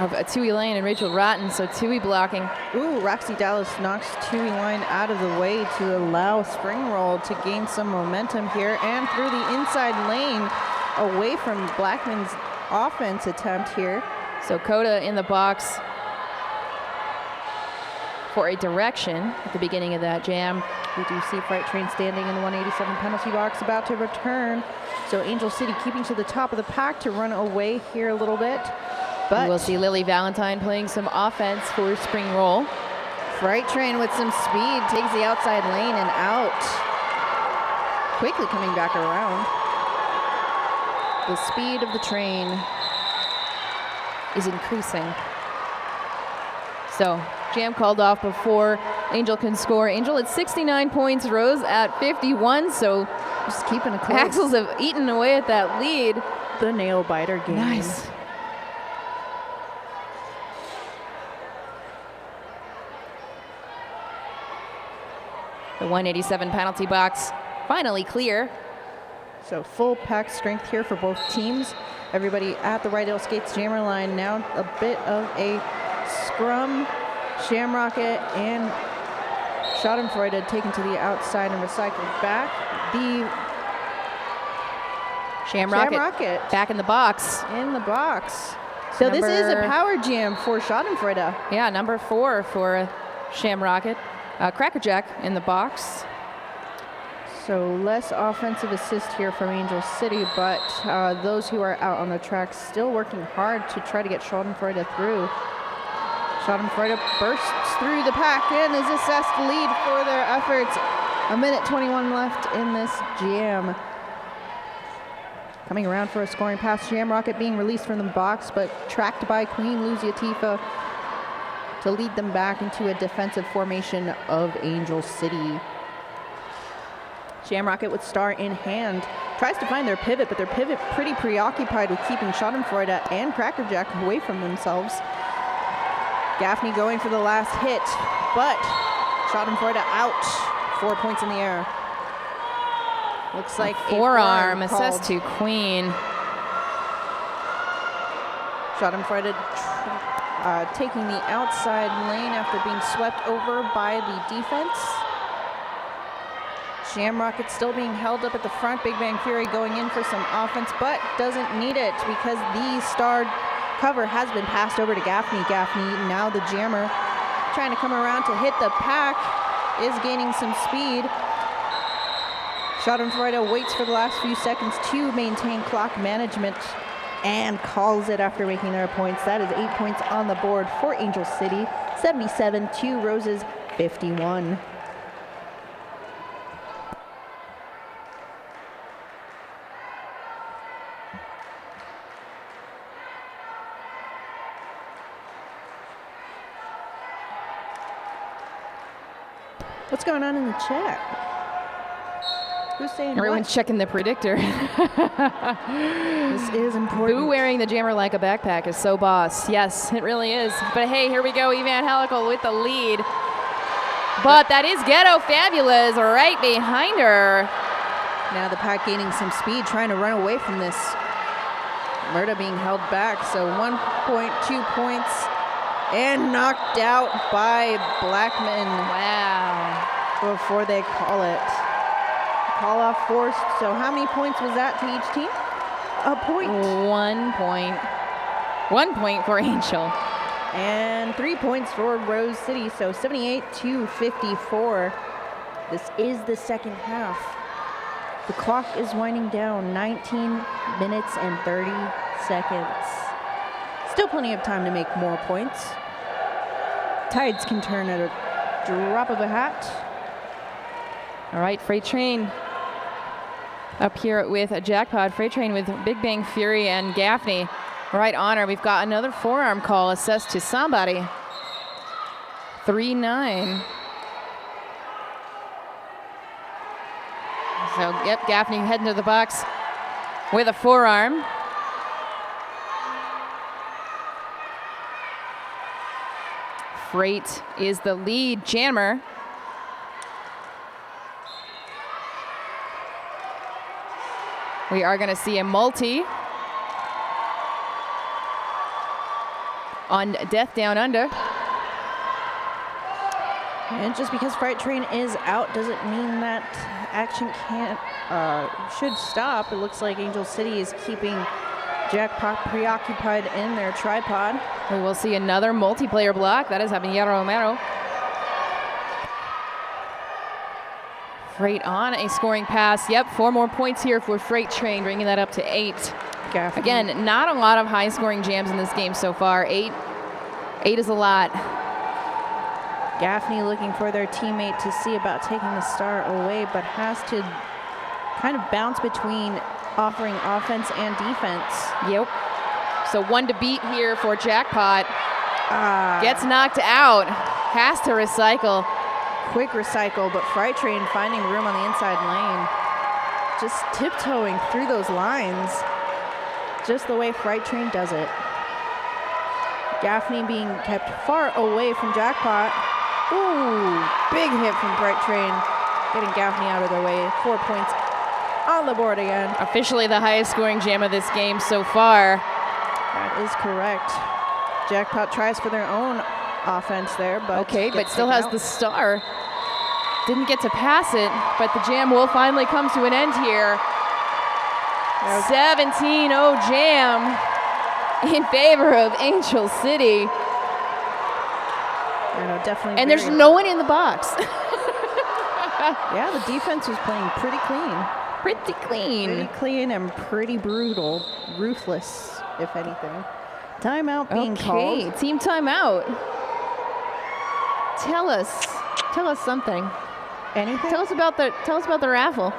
of Tui Lane and Rachel Rotten, so Tui blocking. Ooh, Roxy Dallas knocks Tui Line out of the way to allow Spring Roll to gain some momentum here, and through the inside lane away from Blackman's offense attempt here. So Coda in the box for a direction at the beginning of that jam. We do see Freight Train standing in the 187 penalty box, about to return. So Angel City keeping to the top of the pack to run away here a little bit. But we'll see Lily Valentine playing some offense for Spring Roll. Freight Train with some speed takes the outside lane and out. Quickly coming back around. The speed of the train is increasing. So jam called off before Angel can score. Angel at 69 points, Rose at 51, so just keeping it close. Axles have eaten away at that lead. The nail biter game. Nice. The 187 penalty box finally clear. So full pack strength here for both teams. Everybody at the Rydell Skates jammer line. Now a bit of a scrum. Shamrocket and Schadenfreude taken to the outside and recycled back. The Shamrocket back in the box. In the box. So this is a power jam for Schadenfreude. Yeah, number 4 for Shamrocket. Crackerjack in the box. So less offensive assist here from Angel City, but those who are out on the track still working hard to try to get Schadenfreude through. Schadenfreude bursts through the pack and is assessed lead for their efforts. 1:21 left in this jam. Coming around for a scoring pass, Shamrocket being released from the box, but tracked by Queen Luziatifa to lead them back into a defensive formation of Angel City. Shamrocket with star in hand tries to find their pivot, but their pivot pretty preoccupied with keeping Schadenfreude and Crackerjack away from themselves. Gaffney going for the last hit, but Schadenfreude out. 4 points in the air. Looks like a forearm assessed to Queen. Schadenfreude taking the outside lane after being swept over by the defense. Shamrocket still being held up at the front. Big Bang Fury going in for some offense, but doesn't need it because the starred cover has been passed over to Gaffney. Gaffney, now the jammer, trying to come around to hit the pack, is gaining some speed. Schadenfreude waits for the last few seconds to maintain clock management and calls it after making their points. That is 8 points on the board for Angel City, 77 to Rose's 51. What's going on in the chat? Who's saying Everyone's checking the predictor. This is important. Who wearing the jammer like a backpack is so boss. Yes, it really is. But hey, here we go. Evan Helical with the lead. But that is Ghetto Fabulous right behind her. Now the pack gaining some speed, trying to run away from this. Murda being held back, so 1 point, 2 points, and knocked out by Blackman. Wow. Before they call it. Call off forced. So how many points was that to each team? A point. 1 point. 1 point for Angel. And 3 points for Rose City. So 78 to 54. This is the second half. The clock is winding down. 19 minutes and 30 seconds. Still plenty of time to make more points. Tides can turn at a drop of a hat. All right, Freight Train up here with a Jackpot. Freight Train with Big Bang Fury and Gaffney right on her. We've got another forearm call assessed to somebody. 3-9. So, yep, Gaffney heading to the box with a forearm. Freight is the lead jammer. We are going to see a multi on Death Down Under. And just because Freight Train is out doesn't mean that action should stop. It looks like Angel City is keeping Jackpot preoccupied in their tripod. We will see another multiplayer block. That is Habanero Romero. Freight on a scoring pass. Yep, 4 more points here for Freight Train, bringing that up to 8. Gaffney. Again, not a lot of high-scoring jams in this game so far. 8 is a lot. Gaffney looking for their teammate to see about taking the star away, but has to kind of bounce between offering offense and defense. Yep. So 1 to beat here for Jackpot. Gets knocked out. Has to recycle. Quick recycle, but Freight Train finding room on the inside lane. Just tiptoeing through those lines. Just the way Freight Train does it. Gaffney being kept far away from Jackpot. Ooh, big hit from Freight Train. Getting Gaffney out of their way. 4 points on the board again. Officially the highest scoring jam of this game so far. That is correct. Jackpot tries for their own offense there, but Okay, but gets still taken has out. the star. Didn't get to pass it, but the jam will finally come to an end here. 17-0 jam in favor of Angel City. I know, definitely. And there's very- no one in the box. Yeah, the defense was playing pretty clean. Pretty clean. Pretty clean and pretty brutal. Ruthless, if anything. Timeout being Okay, called. team timeout. Tell us something. Anything? Tell us about the raffle.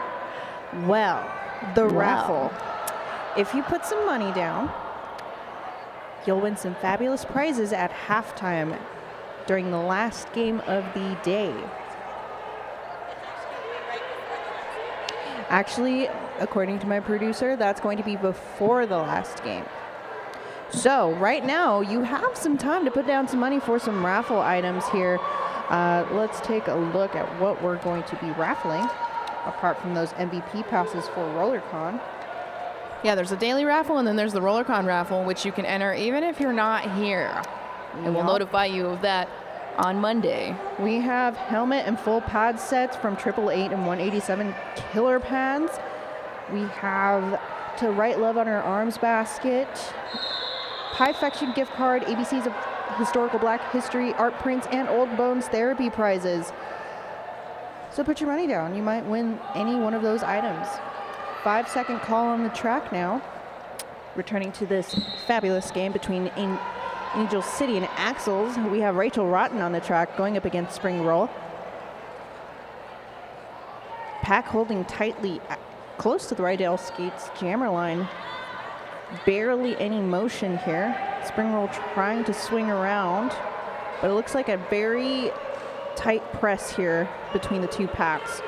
Well, the Wow. raffle. If you put some money down, you'll win some fabulous prizes at halftime during the last game of the day. Actually, according to my producer, that's going to be before the last game. So right now, you have some time to put down some money for some raffle items here. Let's take a look at what we're going to be raffling, apart from those MVP passes for RollerCon. Yeah, there's a daily raffle and then there's the RollerCon raffle, which you can enter even if you're not here. And we'll Yup. notify you of that on Monday. We have helmet and full pad sets from 888 and 187 killer pads. We have To Write Love on Our Arms basket, Piefection gift card, ABCs of Historical Black History, art prints, and Old Bones therapy prizes. So put your money down. You might win any one of those items. 5-second call on the track now. Returning to this fabulous game between Angel City and Axles, we have Rachel Rotten on the track going up against Spring Roll. Pack holding tightly close to the Rydell Skates jammer line. Barely any motion here. Spring Roll trying to swing around, but it looks like a very tight press here between the two packs.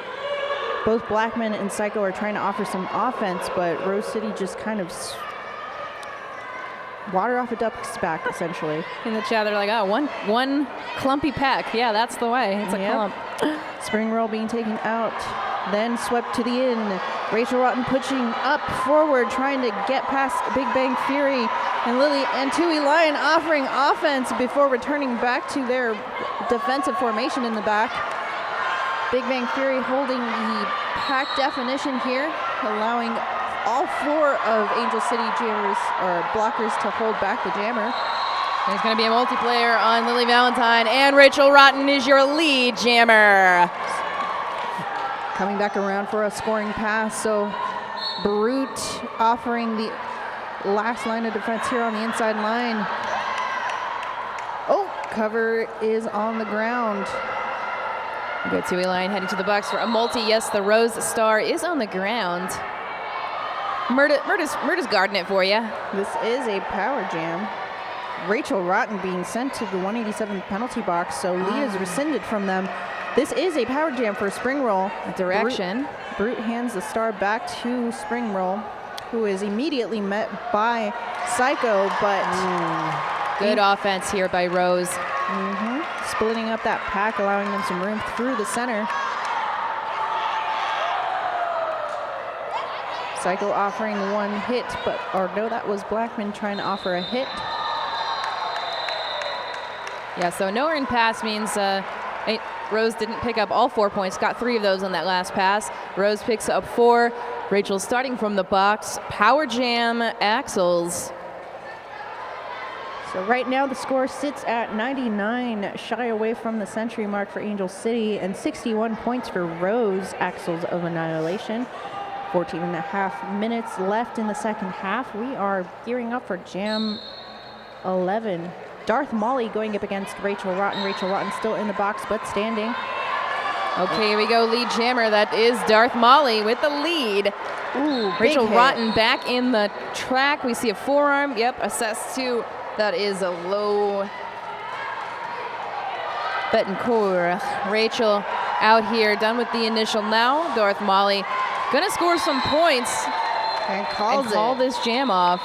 Both Blackman and Psycho are trying to offer some offense, but Rose City just kind of water off a duck's back, essentially. In the chat, they're like, oh, one clumpy pack. Yeah, that's the way. It's a Yep. clump. Spring Roll being taken out, then swept to the in. Rachel Rotten pushing up forward, trying to get past Big Bang Fury. And Lily and Tui Lion offering offense before returning back to their defensive formation in the back. Big Bang Fury holding the pack definition here, allowing all four of Angel City jammers or blockers to hold back the jammer. There's going to be a multiplayer on Lily Valentine, and Rachel Rotten is your lead jammer. Coming back around for a scoring pass, so Brute offering the last line of defense here on the inside line. Oh, cover is on the ground. Good Tui line heading to the box for a multi. Yes, the Rose Star is on the ground. Murda's guarding it for you. This is a power jam. Rachel Rotten being sent to the 187 penalty box, so lead is rescinded from them. This is a power jam for Spring Roll. Direction. Brute hands the star back to Spring Roll, who is immediately met by Psycho, but Good offense here by Rose. splitting up that pack, allowing them some room through the center. Psycho offering one hit, or no, that was Blackman trying to offer a hit. Yeah, so no earned pass means Rose didn't pick up all 4 points, got 3 of those on that last pass. Rose picks up 4. Rachel starting from the box. Power jam, Axles. So right now the score sits at 99, shy away from the century mark for Angel City, and 61 points for Rose, Axles of Annihilation. 14 and a half minutes left in the second half. We are gearing up for Jam 11. Darth Molly going up against Rachel Rotten. Rachel Rotten still in the box, but standing. Okay, here we go, lead jammer. That is Darth Molly with the lead. Ooh, Rachel big hit. Rotten back in the track. We see a forearm. Yep, assessed to. That is a low Betancourt. Rachel out here, done with the initial now. Darth Molly gonna score some points And calls and call it. this jam off.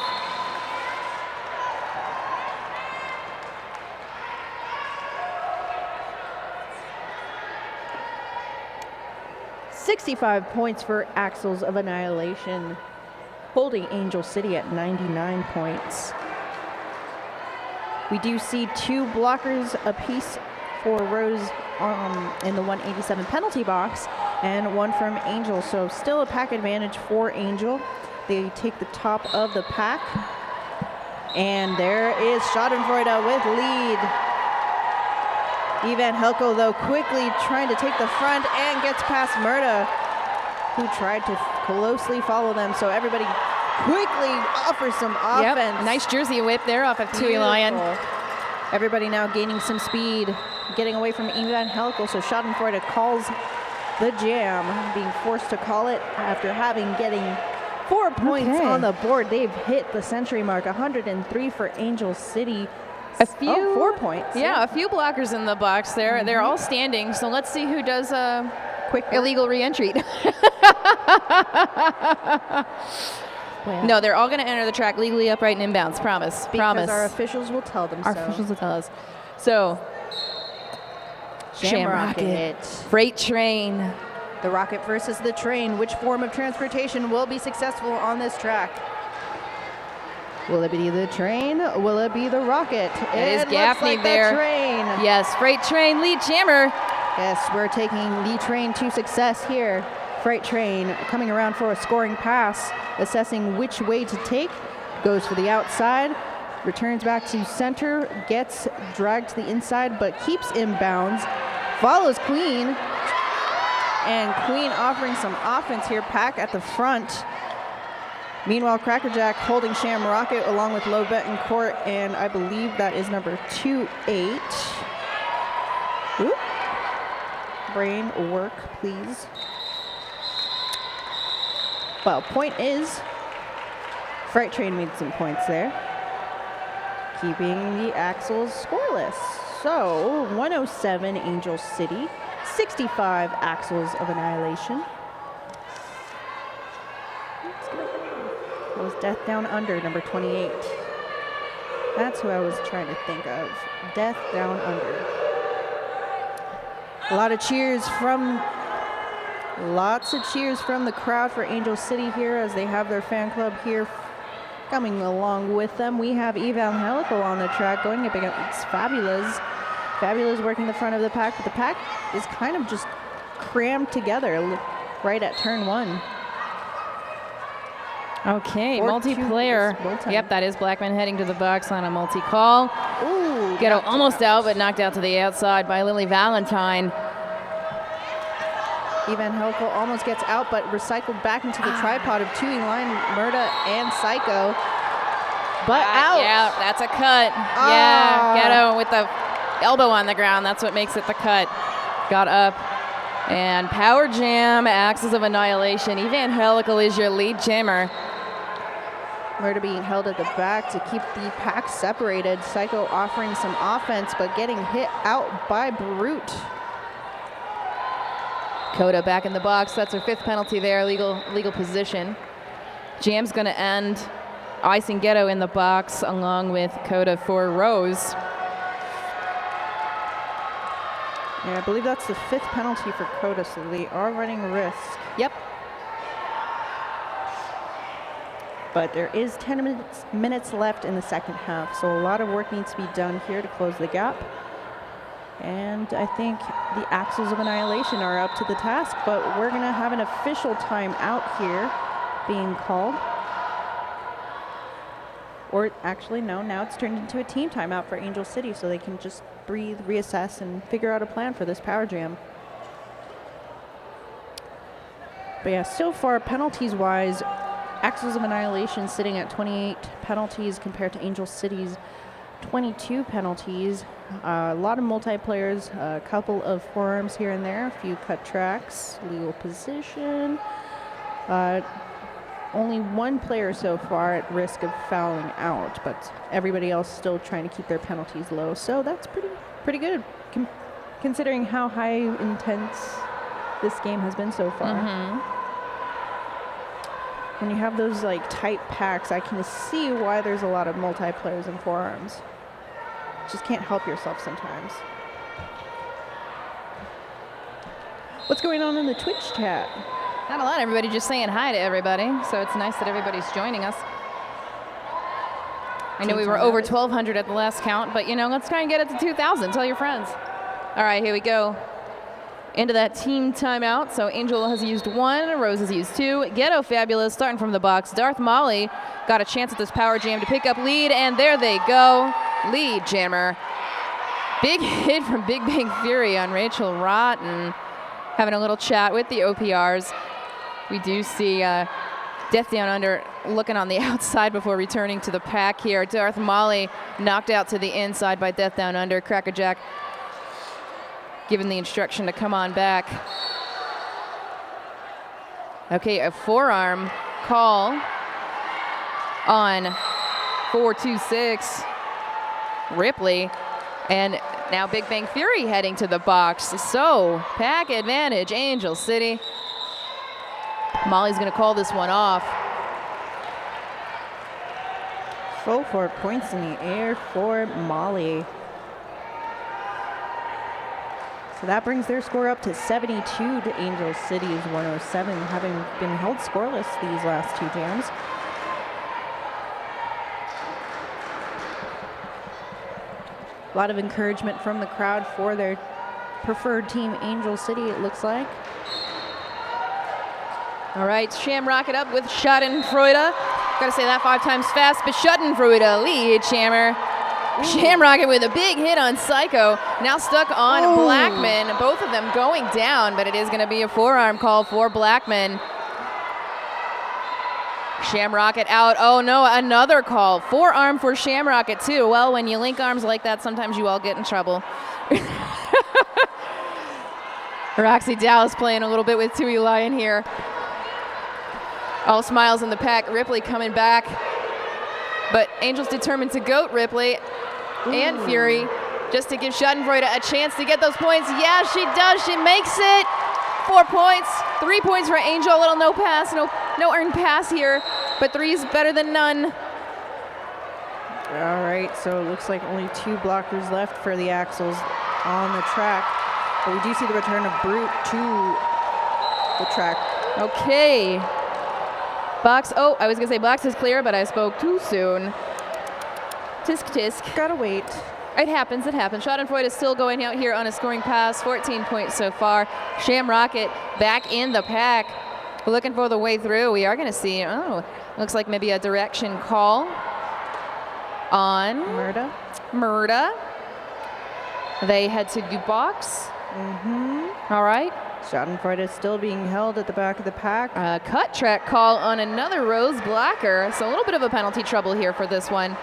65 points for Axles of Annihilation, holding Angel City at 99 points. We do see 2 blockers apiece for Rose in the 187 penalty box, and 1 from Angel, so still a pack advantage for Angel. They take the top of the pack, and there is Schadenfreude with lead. Ivan Helko, though, quickly trying to take the front and gets past Murda, who tried to closely follow them, so everybody quickly offers some offense. Yep. Nice jersey whip there off of Tui Lion. Everybody now gaining some speed, getting away from Ivan Helko, so Schadenfreude calls the jam, being forced to call it after getting 4 points on the board. They've hit the century mark, 103 for Angel City. A few 4 points. Yeah, a few blockers in the box there. They're all standing, so let's see who does a quick illegal re-entry. Well, no, they're all going to enter the track legally upright and inbounds. Promise. Because our officials will tell them Our so. officials will tell us. So, Shamrocket. Freight Train. The rocket versus the train. Which form of transportation will be successful on this track? Will it be the train? Will it be the rocket? It is looks Gaffney like there. The train. Yes, Freight Train lead jammer. Yes, we're taking the train to success here. Freight Train coming around for a scoring pass, assessing which way to take, goes for the outside, returns back to center, gets dragged to the inside, but keeps inbounds, follows Queen, and Queen offering some offense here, pack at the front. Meanwhile, Crackerjack holding Sham Rocket along with Low Betancourt, and I believe that is number 2-8. Oop. Brain work, please. Well, point is, Freight Train made some points there, keeping the Axles scoreless. So, 107 Angel City, 65 Axles of Annihilation. Was Death Down Under, number 28. That's who I was trying to think of. Death Down Under. Lots of cheers from the crowd for Angel City here as they have their fan club here coming along with them. We have Ivan Helico on the track going up against Fabulous. Fabulous working the front of the pack, but the pack is kind of just crammed together right at turn 1. Okay, multiplayer. Yep, that is Blackman heading to the box on a multi-call. Ooh, Ghetto almost out, but knocked out to the outside by Lily Valentine. Ivan Helko almost gets out, but recycled back into the tripod of Tui Line, Murda, and Psycho. But out. Yeah, that's a cut. Yeah, Ghetto with the elbow on the ground. That's what makes it the cut. Got up. And Power Jam, Axis of Annihilation. Ivan Helical is your lead jammer. Murda being held at the back to keep the pack separated. Psycho offering some offense, but getting hit out by Brute. Coda back in the box. That's her 5th penalty there, legal position. Jam's going to end. Icing Ghetto in the box along with Coda for Rose. Yeah, I believe that's the 5th penalty for Coda, so they are running risk. Yep. But there is 10 minutes left in the second half, so a lot of work needs to be done here to close the gap. And I think the Axles of Annihilation are up to the task, but we're going to have an official timeout here being called. Or actually, no, now it's turned into a team timeout for Angel City, so they can just breathe, reassess, and figure out a plan for this power jam. But yeah, so far, penalties-wise, Axles of Annihilation sitting at 28 penalties compared to Angel City's 22 penalties. A lot of multiplayers, a couple of forearms here and there, a few cut tracks, legal position. Only one player so far at risk of fouling out, but everybody else still trying to keep their penalties low. So that's pretty good, considering how high intense this game has been so far. When you have those like tight packs, I can see why there's a lot of multiplayers and forearms. Just can't help yourself sometimes. What's going on in the Twitch chat? Not a lot. Everybody just saying hi to everybody. So it's nice that everybody's joining us. I know we were over 1,200 at the last count, but, you know, let's try and get it to 2,000. Tell your friends. All right, here we go. Into that team timeout. So Angel has used 1, Rose has used 2. Ghetto Fabulous starting from the box. Darth Molly got a chance at this power jam to pick up lead, and there they go. Lead jammer. Big hit from Big Bang Fury on Rachel Rotten. Having a little chat with the OPRs. We do see Death Down Under looking on the outside before returning to the pack here. Darth Molly knocked out to the inside by Death Down Under. Crackerjack given the instruction to come on back. Okay, a forearm call on 426 Ripley. And now Big Bang Fury heading to the box. So pack advantage, Angel City. Molly's gonna call this one off. Full 4 points in the air for Molly. So that brings their score up to 72 to Angel City's 107, having been held scoreless these last 2 jams. A lot of encouragement from the crowd for their preferred team, Angel City, it looks like. All right, Shamrock it up with Schadenfreude. Gotta say that 5 times fast, but Schadenfreude lead jammer. Shamrock it with a big hit on Psycho. Now stuck on Blackman. Both of them going down, but it is gonna be a forearm call for Blackman. Shamrocket out. Oh no, another call. Forearm for Shamrocket too. Well, when you link arms like that, sometimes you all get in trouble. Roxy Dallas playing a little bit with Tui Lion here. All smiles in the pack. Ripley coming back. But Angel's determined to goat Ripley and Fury just to give Schadenfreude a chance to get those points. Yeah, she does. She makes it. 4 points. 3 points for Angel. A little no pass. No earned pass here. But 3's better than none. All right, so it looks like only 2 blockers left for the Axles on the track. But we do see the return of Brute to the track. Okay. Box, oh, I was gonna say box is clear, but I spoke too soon. Tisk tisk. Gotta wait. It happens, it happens. Schadenfreude is still going out here on a scoring pass, 14 points so far. Shamrocket back in the pack. Looking for the way through. We are gonna see, looks like maybe a direction call on Murda. They head to the box. All right. Schadenfreude is still being held at the back of the pack. Cut track call on another Rose Blacker. So a little bit of a penalty trouble here for this one.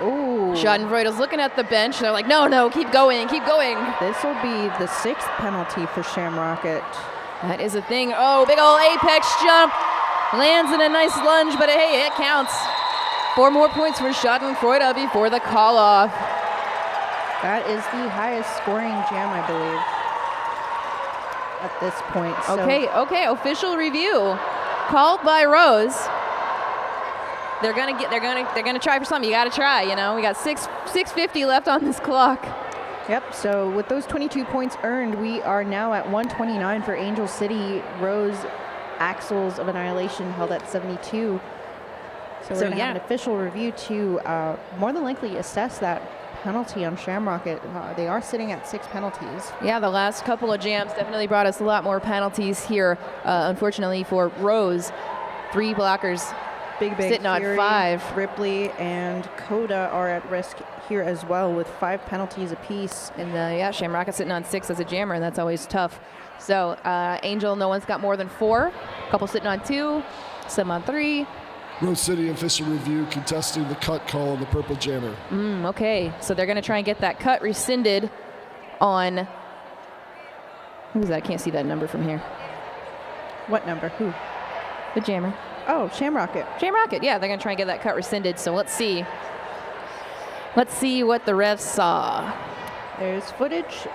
Ooh. Schadenfreude is looking at the bench. They're like, no, keep going, keep going. This will be the 6th penalty for Shamrocket. That is a thing. Oh, big ol' apex jump. Lands in a nice lunge, but hey, it counts. 4 more points for Schadenfreude before the call off. That is the highest scoring jam, I believe, at this point. Okay, official review. Called by Rose. They're gonna try for something. You gotta try, you know. We got 6:50 left on this clock. Yep, so with those 22 points earned, we are now at 129 for Angel City. Rose Axles of Annihilation held at 72. So we're gonna have an official review to more than likely assess that penalty on Shamrocket. They are sitting at 6 penalties. Yeah, the last couple of jams definitely brought us a lot more penalties here. Unfortunately for Rose, 3 blockers. Big Bang sitting Fury, on 5. Ripley and Coda are at risk here as well with 5 penalties apiece. And Shamrocket sitting on 6 as a jammer, and that's always tough. So Angel, no one's got more than 4. A couple sitting on 2, some on 3. Rose City official review contesting the cut call on the purple jammer. Okay, so they're gonna try and get that cut rescinded on, who's that? I can't see that number from here. What number? Who? The jammer. Oh, Shamrocket. Shamrocket, yeah, they're gonna try and get that cut rescinded, so let's see. Let's see what the refs saw. There's footage,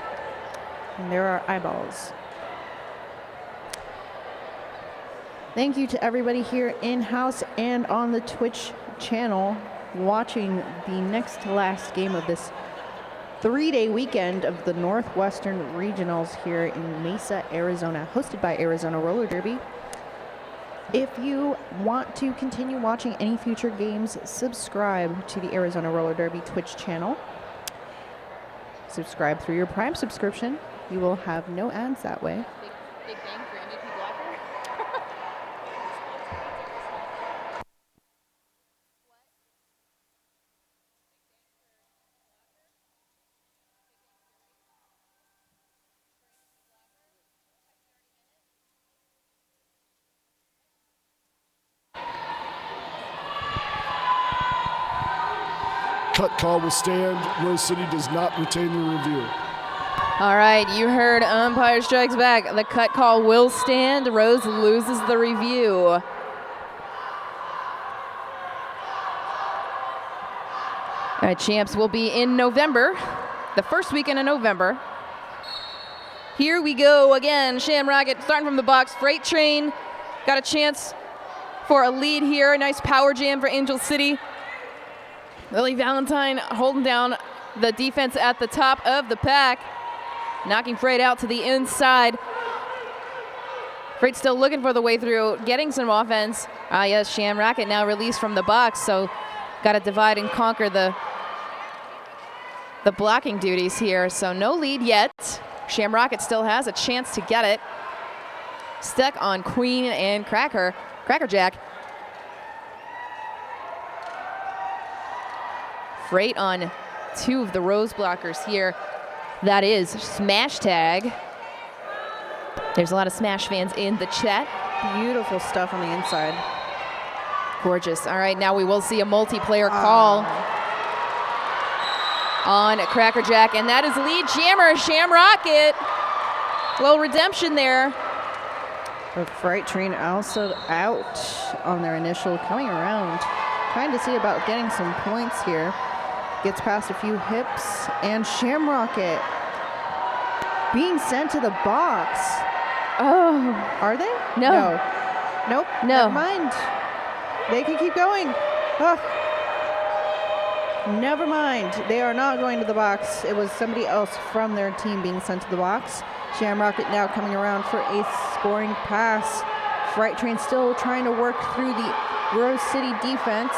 and there are eyeballs. Thank you to everybody here in-house and on the Twitch channel watching the next to last game of this 3-day weekend of the Northwestern Regionals here in Mesa, Arizona, hosted by Arizona Roller Derby. If you want to continue watching any future games, subscribe to the Arizona Roller Derby Twitch channel. Subscribe through your Prime subscription. You will have no ads that way. Big thing for MVP blocker. Cut call will stand. Rose City does not retain the review. All right, you heard umpire strikes back. The cut call will stand. Rose loses the review. All right, champs will be in November, the first weekend of November. Here we go again. Shamrocket starting from the box. Freight Train got a chance for a lead here. A nice power jam for Angel City. Lily Valentine holding down the defense at the top of the pack, knocking Freight out to the inside. Freight still looking for the way through, getting some offense. Yes, Shamrocket now released from the box, so got to divide and conquer the blocking duties here. So no lead yet. Shamrocket still has a chance to get it. Stuck on Queen and Crackerjack. Freight on two of the Rose blockers here. That is Smash Tag. There's a lot of Smash fans in the chat. Beautiful stuff on the inside. Gorgeous. All right, now we will see a multiplayer call on Crackerjack, and that is lead jammer Shamrocket. Little redemption there. The Freight Train also out on their initial coming around. Trying to see about getting some points here. Gets past a few hips, and Shamrocket being sent to the box. Oh. Are they? No. Nope. No. Never mind. They can keep going. Oh. Never mind. They are not going to the box. It was somebody else from their team being sent to the box. Shamrocket now coming around for a scoring pass. Freight Train still trying to work through the Rose City defense.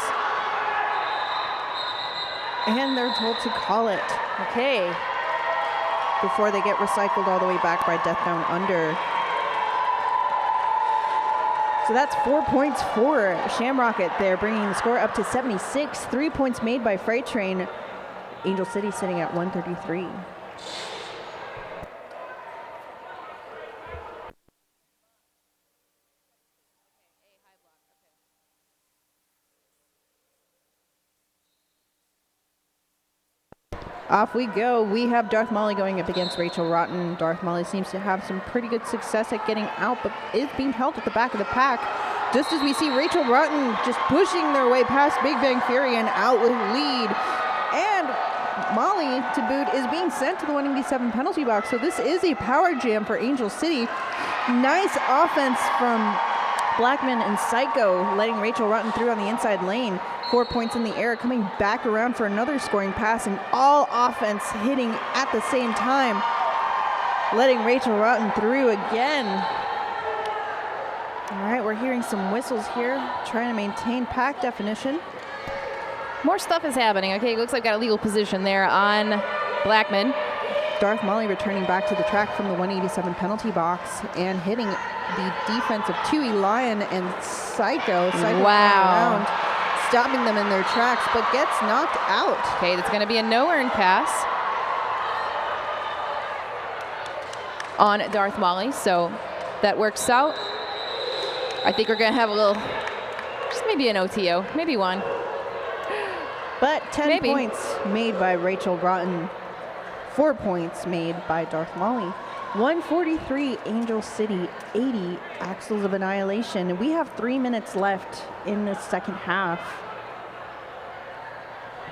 And they're told to call it. Okay. Before they get recycled all the way back by Death Down Under. So that's 4 points for Shamrocket. They're bringing the score up to 76. 3 points made by Freight Train. Angel City sitting at 133. Off we go. We have Darth Molly going up against Rachel Rotten. Darth Molly seems to have some pretty good success at getting out, but is being held at the back of the pack. Just as we see Rachel Rotten just pushing their way past Big Bang Fury and out with lead. And Molly, to boot, is being sent to the 187 penalty box. So this is a power jam for Angel City. Nice offense from Blackman and Psycho, letting Rachel Rotten through on the inside lane. 4 points in the air, coming back around for another scoring pass, and all offense hitting at the same time, letting Rachel Rotten through again. All right, we're hearing some whistles here, trying to maintain pack definition. More stuff is happening. Okay, looks like got a legal position there on Blackman. Darth Molly returning back to the track from the 187 penalty box and hitting the defense of Tui Lion and Psycho. Wow. Around, stopping them in their tracks, but gets knocked out. Okay, that's going to be a no-earn pass on Darth Molly, so that works out. I think we're going to have a little, just maybe an OTO, maybe one. But 10 maybe. Points made by Rachel Rotten, 4 points made by Darth Molly. 143 Angel City, 80 Axles of Annihilation. We have 3 minutes left in the second half.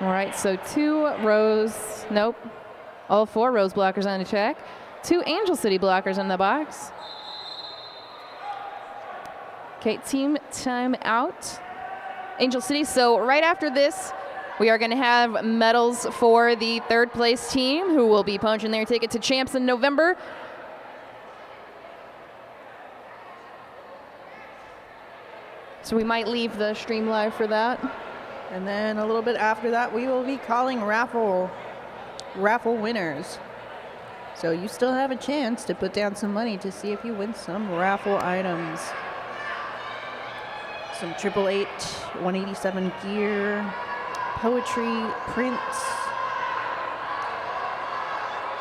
All right, so 2 Rose, nope, all 4 Rose blockers on the track. 2 Angel City blockers in the box. Okay, team time out. Angel City, so right after this, We are going to have medals for the third place team, who will be punching their ticket to champs in November. So we might leave the stream live for that. And then a little bit after that, we will be calling raffle winners. So you still have a chance to put down some money to see if you win some raffle items. Some 888, 187 gear, poetry, prints,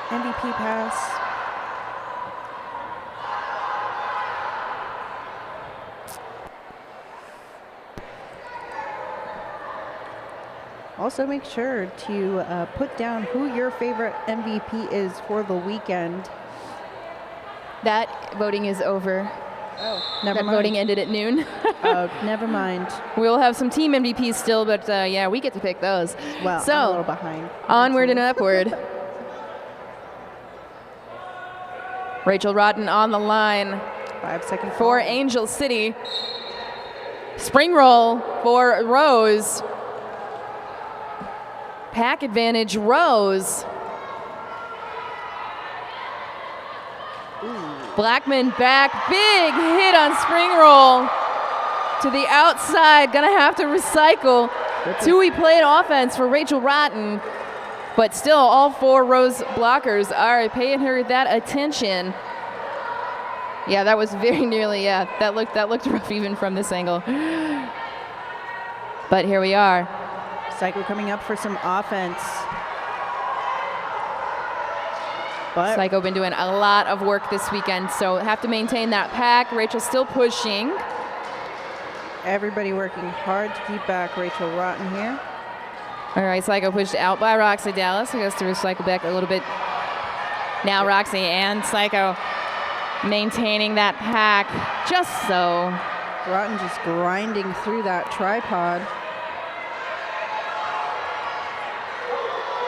MVP pass. Also make sure to put down who your favorite MVP is for the weekend. That voting is over. Oh, never That mind. voting ended at noon. Oh, never mind. We'll have some team MVPs still, but yeah, we get to pick those. Well, so, I'm a little behind. Onward and upward. Rachel Rotten on the line 5 seconds for Angel City. Spring roll for Rose. Pack advantage, Rose. Blackman back, big hit on spring roll. To the outside, gonna have to recycle. Tui played offense for Rachel Rotten, but still all 4 Rose blockers are paying her that attention. Yeah, that was very nearly, that looked rough even from this angle. But here we are. Psycho coming up for some offense. But Psycho been doing a lot of work this weekend, so have to maintain that pack. Rachel still pushing. everybody working hard to keep back Rachel Rotten here. All right, Psycho pushed out by Roxy Dallas, who goes to recycle back a little bit. Now Roxy and Psycho maintaining that pack just so. Rotten just grinding through that tripod.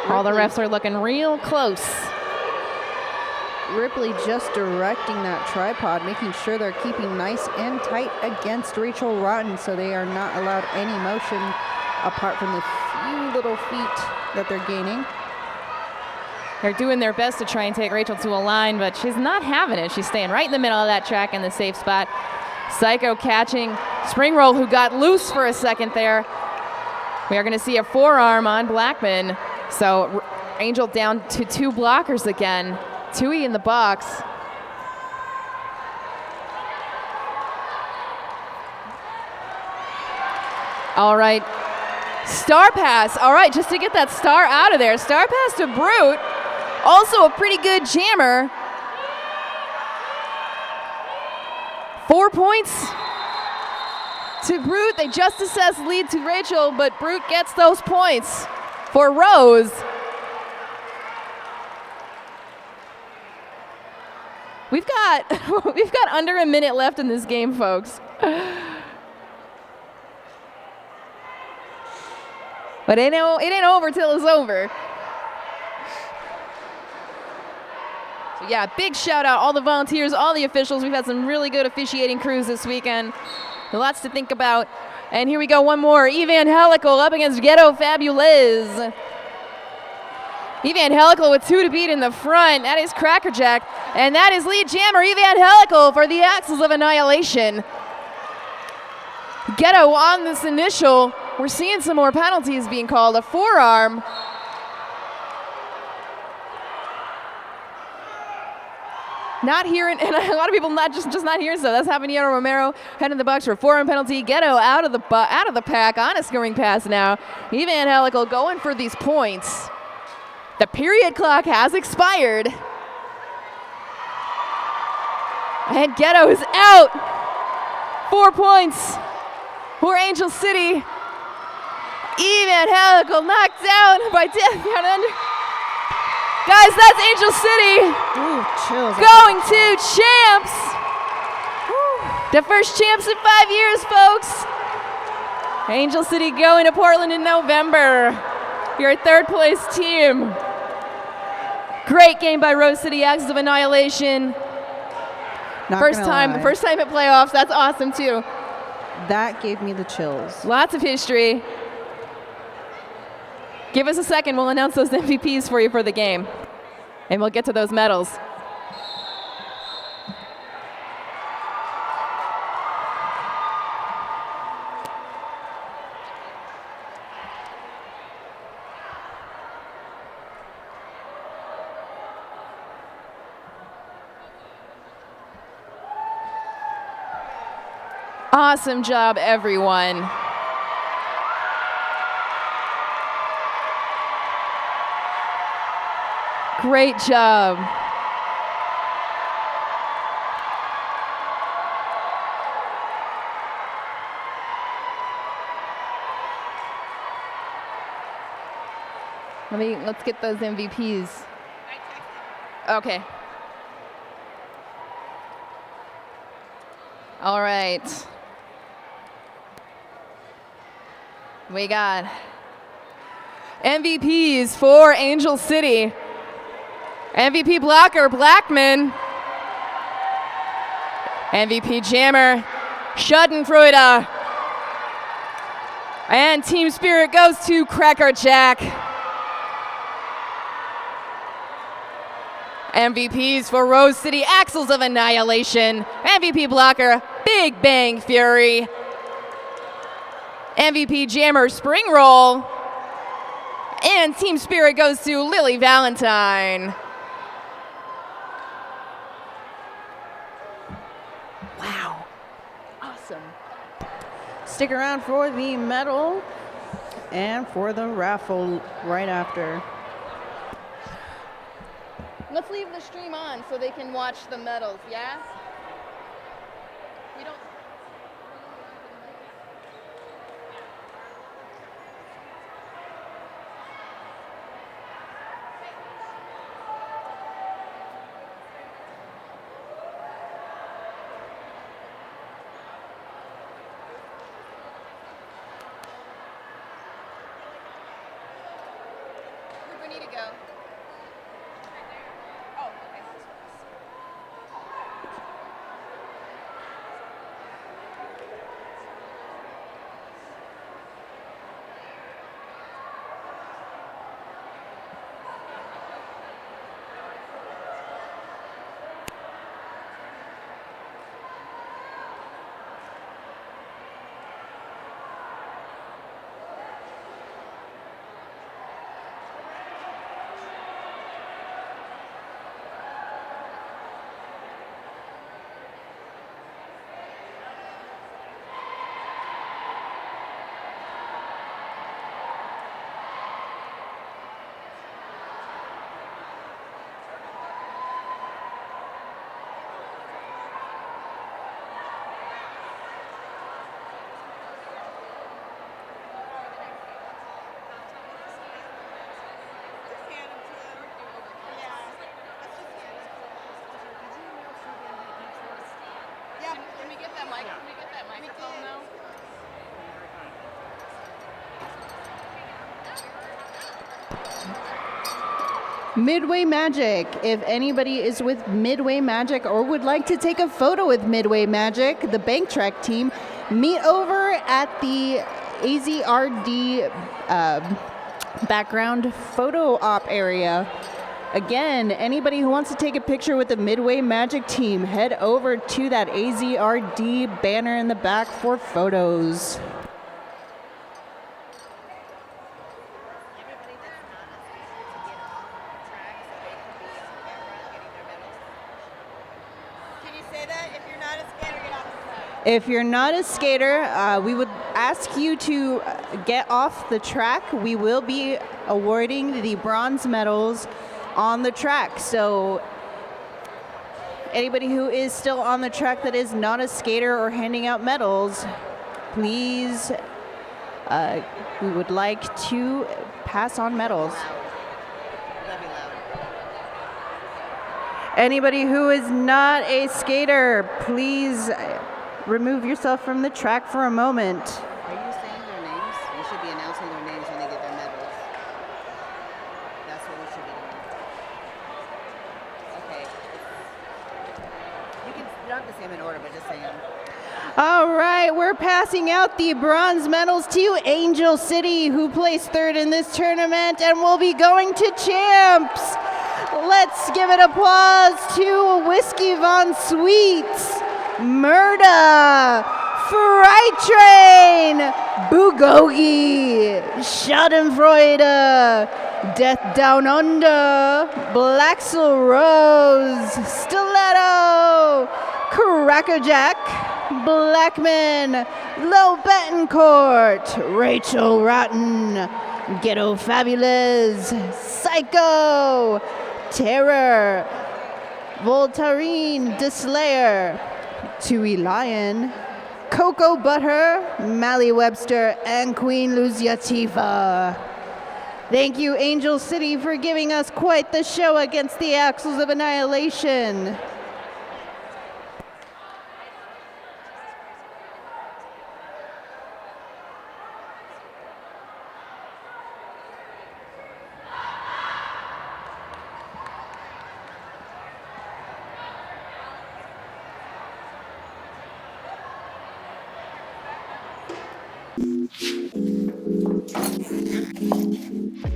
All the refs are looking real close. Ripley just directing that tripod, making sure they're keeping nice and tight against Rachel Rotten so they are not allowed any motion apart from the few little feet that they're gaining. They're doing their best to try and take Rachel to a line, but she's not having it. She's staying right in the middle of that track in the safe spot. Psycho catching Springroll, who got loose for a second there. We are going to see a forearm on Blackman. So Angel down to 2 blockers again. Tui in the box. All right. Star pass. All right, just to get that star out of there. Star pass to Brute. Also a pretty good jammer. 4 points to Brute. They just assess lead to Rachel, but Brute gets those points for Rose. We've got under a minute left in this game, folks. But it ain't over till it's over. So yeah, big shout out all the volunteers, all the officials. We've had some really good officiating crews this weekend. Lots to think about. And here we go, one more. Evangelical up against Ghetto Fabulez. Evangelical with 2 to beat in the front. That is Crackerjack. And that is lead jammer Evangelical for the Axles of Annihilation. Ghetto on this initial. We're seeing some more penalties being called. A forearm. Not hearing, and a lot of people not just not hearing so. That's Habanero Romero heading the box for a forearm penalty. Ghetto out of the pack on a skirring pass now. Evangelical going for these points. The period clock has expired. And Ghetto is out. 4 points for Angel City. Evangelical knocked down by Death Down Under. Guys, that's Angel City. Ooh, chills. Going to champs. The first champs in 5 years, folks. Angel City going to Portland in November. Your 3rd place team. Great game by Rose City Axis of Annihilation. First time at playoffs. That's awesome too. That gave me the chills. Lots of history. Give us a second. We'll announce those MVPs for you for the game. And we'll get to those medals. Awesome job, everyone. Great job. Let's get those MVPs. Okay. All right. We got MVPs for Angel City. MVP blocker, Blackman. MVP jammer, Schadenfreude. And Team Spirit goes to Cracker Jack. MVPs for Rose City, Axles of Annihilation. MVP blocker, Big Bang Fury. MVP jammer, Spring Roll. And Team Spirit goes to Lily Valentine. Wow. Awesome. Stick around for the medal and for the raffle right after. Let's leave the stream on so they can watch the medals, yeah? We don't. Where do we need to go? Can we get that mic? Can we get that microphone though? Midway Magic. If anybody is with Midway Magic or would like to take a photo with Midway Magic, the Bank Track team, meet over at the AZRD background photo op area. Again, anybody who wants to take a picture with the Midway Magic team, head over to that AZRD banner in the back for photos. If you're not a skater, we would ask you to get off the track. We will be awarding the bronze medals on the track. So anybody who is still on the track that is not a skater or handing out medals, please, we would like to pass on medals. Anybody who is not a skater, please remove yourself from the track for a moment. Are you saying their names? You should be announcing their names when they get their medals. That's what we should be doing. Okay. You don't have to say them in order, but just say them. All right, we're passing out the bronze medals to Angel City, who placed third in this tournament and will be going to champs. Let's give it applause to Whiskey Von Sweets, Murda, Fright Train, Bugogi, Schadenfreude, Death Down Under, Blacksel Rose, Stiletto, Crackerjack, Blackman, Low Betancourt, Rachel Rotten, Ghetto Fabulous, Psycho, Terror, Voltarine, Deslayer, Tui Lion, Cocoa Butter, Mally Webster, and Queen Luciativa. Thank you, Angel City, for giving us quite the show against the Axles of Annihilation.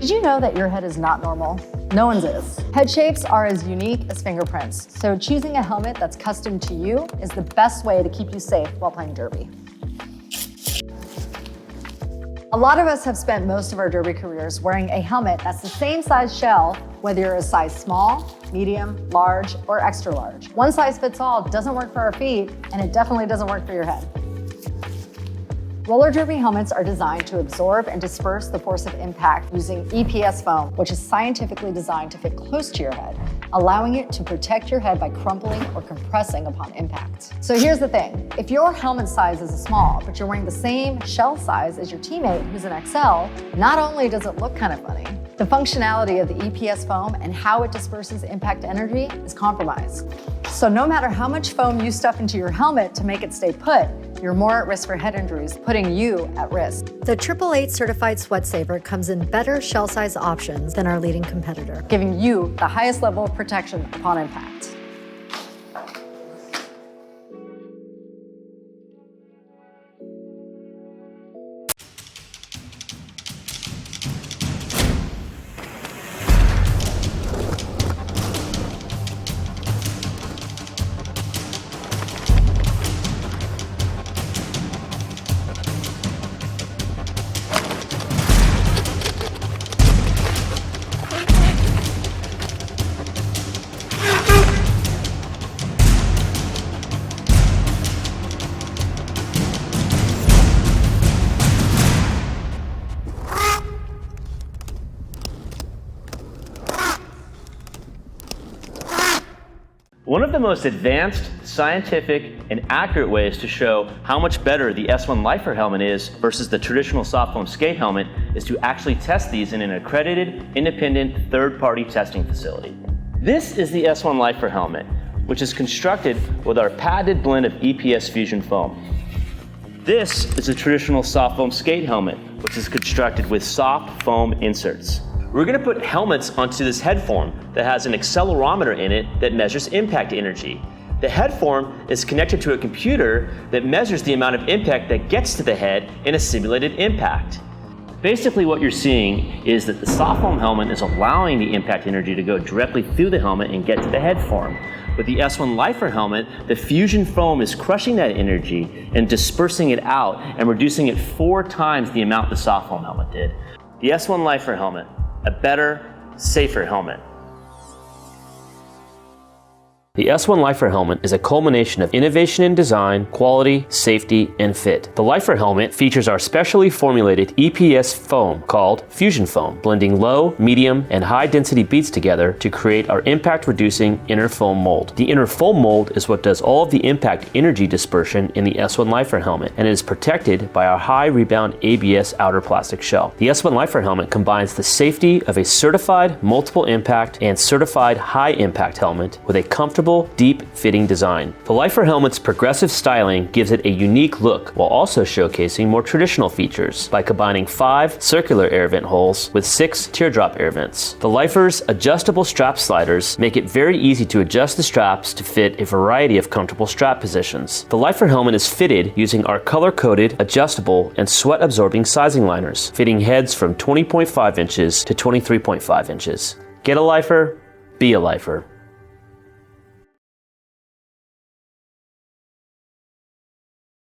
Did you know that your head is not normal? No one's is. Head shapes are as unique as fingerprints, so choosing a helmet that's custom to you is the best way to keep you safe while playing derby. A lot of us have spent most of our derby careers wearing a helmet that's the same size shell, whether you're a size small, medium, large, or extra large. One size fits all doesn't work for our feet, and it definitely doesn't work for your head. Roller derby helmets are designed to absorb and disperse the force of impact using EPS foam, which is scientifically designed to fit close to your head, allowing it to protect your head by crumpling or compressing upon impact. So here's the thing, if your helmet size is a small, but you're wearing the same shell size as your teammate who's an XL, not only does it look kind of funny, the functionality of the EPS foam and how it disperses impact energy is compromised. So no matter how much foam you stuff into your helmet to make it stay put, you're more at risk for head injuries, putting you at risk. The 888 certified Sweat Saver comes in better shell size options than our leading competitor, giving you the highest level of protection upon impact. One of the most advanced, scientific, and accurate ways to show how much better the S1 Lifer helmet is versus the traditional soft foam skate helmet is to actually test these in an accredited, independent, third-party testing facility. This is the S1 Lifer helmet, which is constructed with our patented blend of EPS fusion foam. This is a traditional soft foam skate helmet, which is constructed with soft foam inserts. We're going to put helmets onto this head form that has an accelerometer in it that measures impact energy. The head form is connected to a computer that measures the amount of impact that gets to the head in a simulated impact. Basically what you're seeing is that the soft foam helmet is allowing the impact energy to go directly through the helmet and get to the head form. With the S1 Lifer helmet, the fusion foam is crushing that energy and dispersing it out and reducing it 4 times the amount the soft foam helmet did. The S1 Lifer helmet, a better, safer helmet. The S1 Lifer helmet is a culmination of innovation in design, quality, safety, and fit. The Lifer helmet features our specially formulated EPS foam called Fusion Foam, blending low, medium, and high density beads together to create our impact-reducing inner foam mold. The inner foam mold is what does all of the impact energy dispersion in the S1 Lifer helmet, and it is protected by our high rebound ABS outer plastic shell. The S1 Lifer helmet combines the safety of a certified multiple impact and certified high impact helmet with a comfortable adjustable, deep-fitting design. The Lifer helmet's progressive styling gives it a unique look while also showcasing more traditional features by combining 5 circular air vent holes with 6 teardrop air vents. The Lifer's adjustable strap sliders make it very easy to adjust the straps to fit a variety of comfortable strap positions. The Lifer helmet is fitted using our color-coded, adjustable, and sweat-absorbing sizing liners, fitting heads from 20.5 inches to 23.5 inches. Get a Lifer, be a Lifer.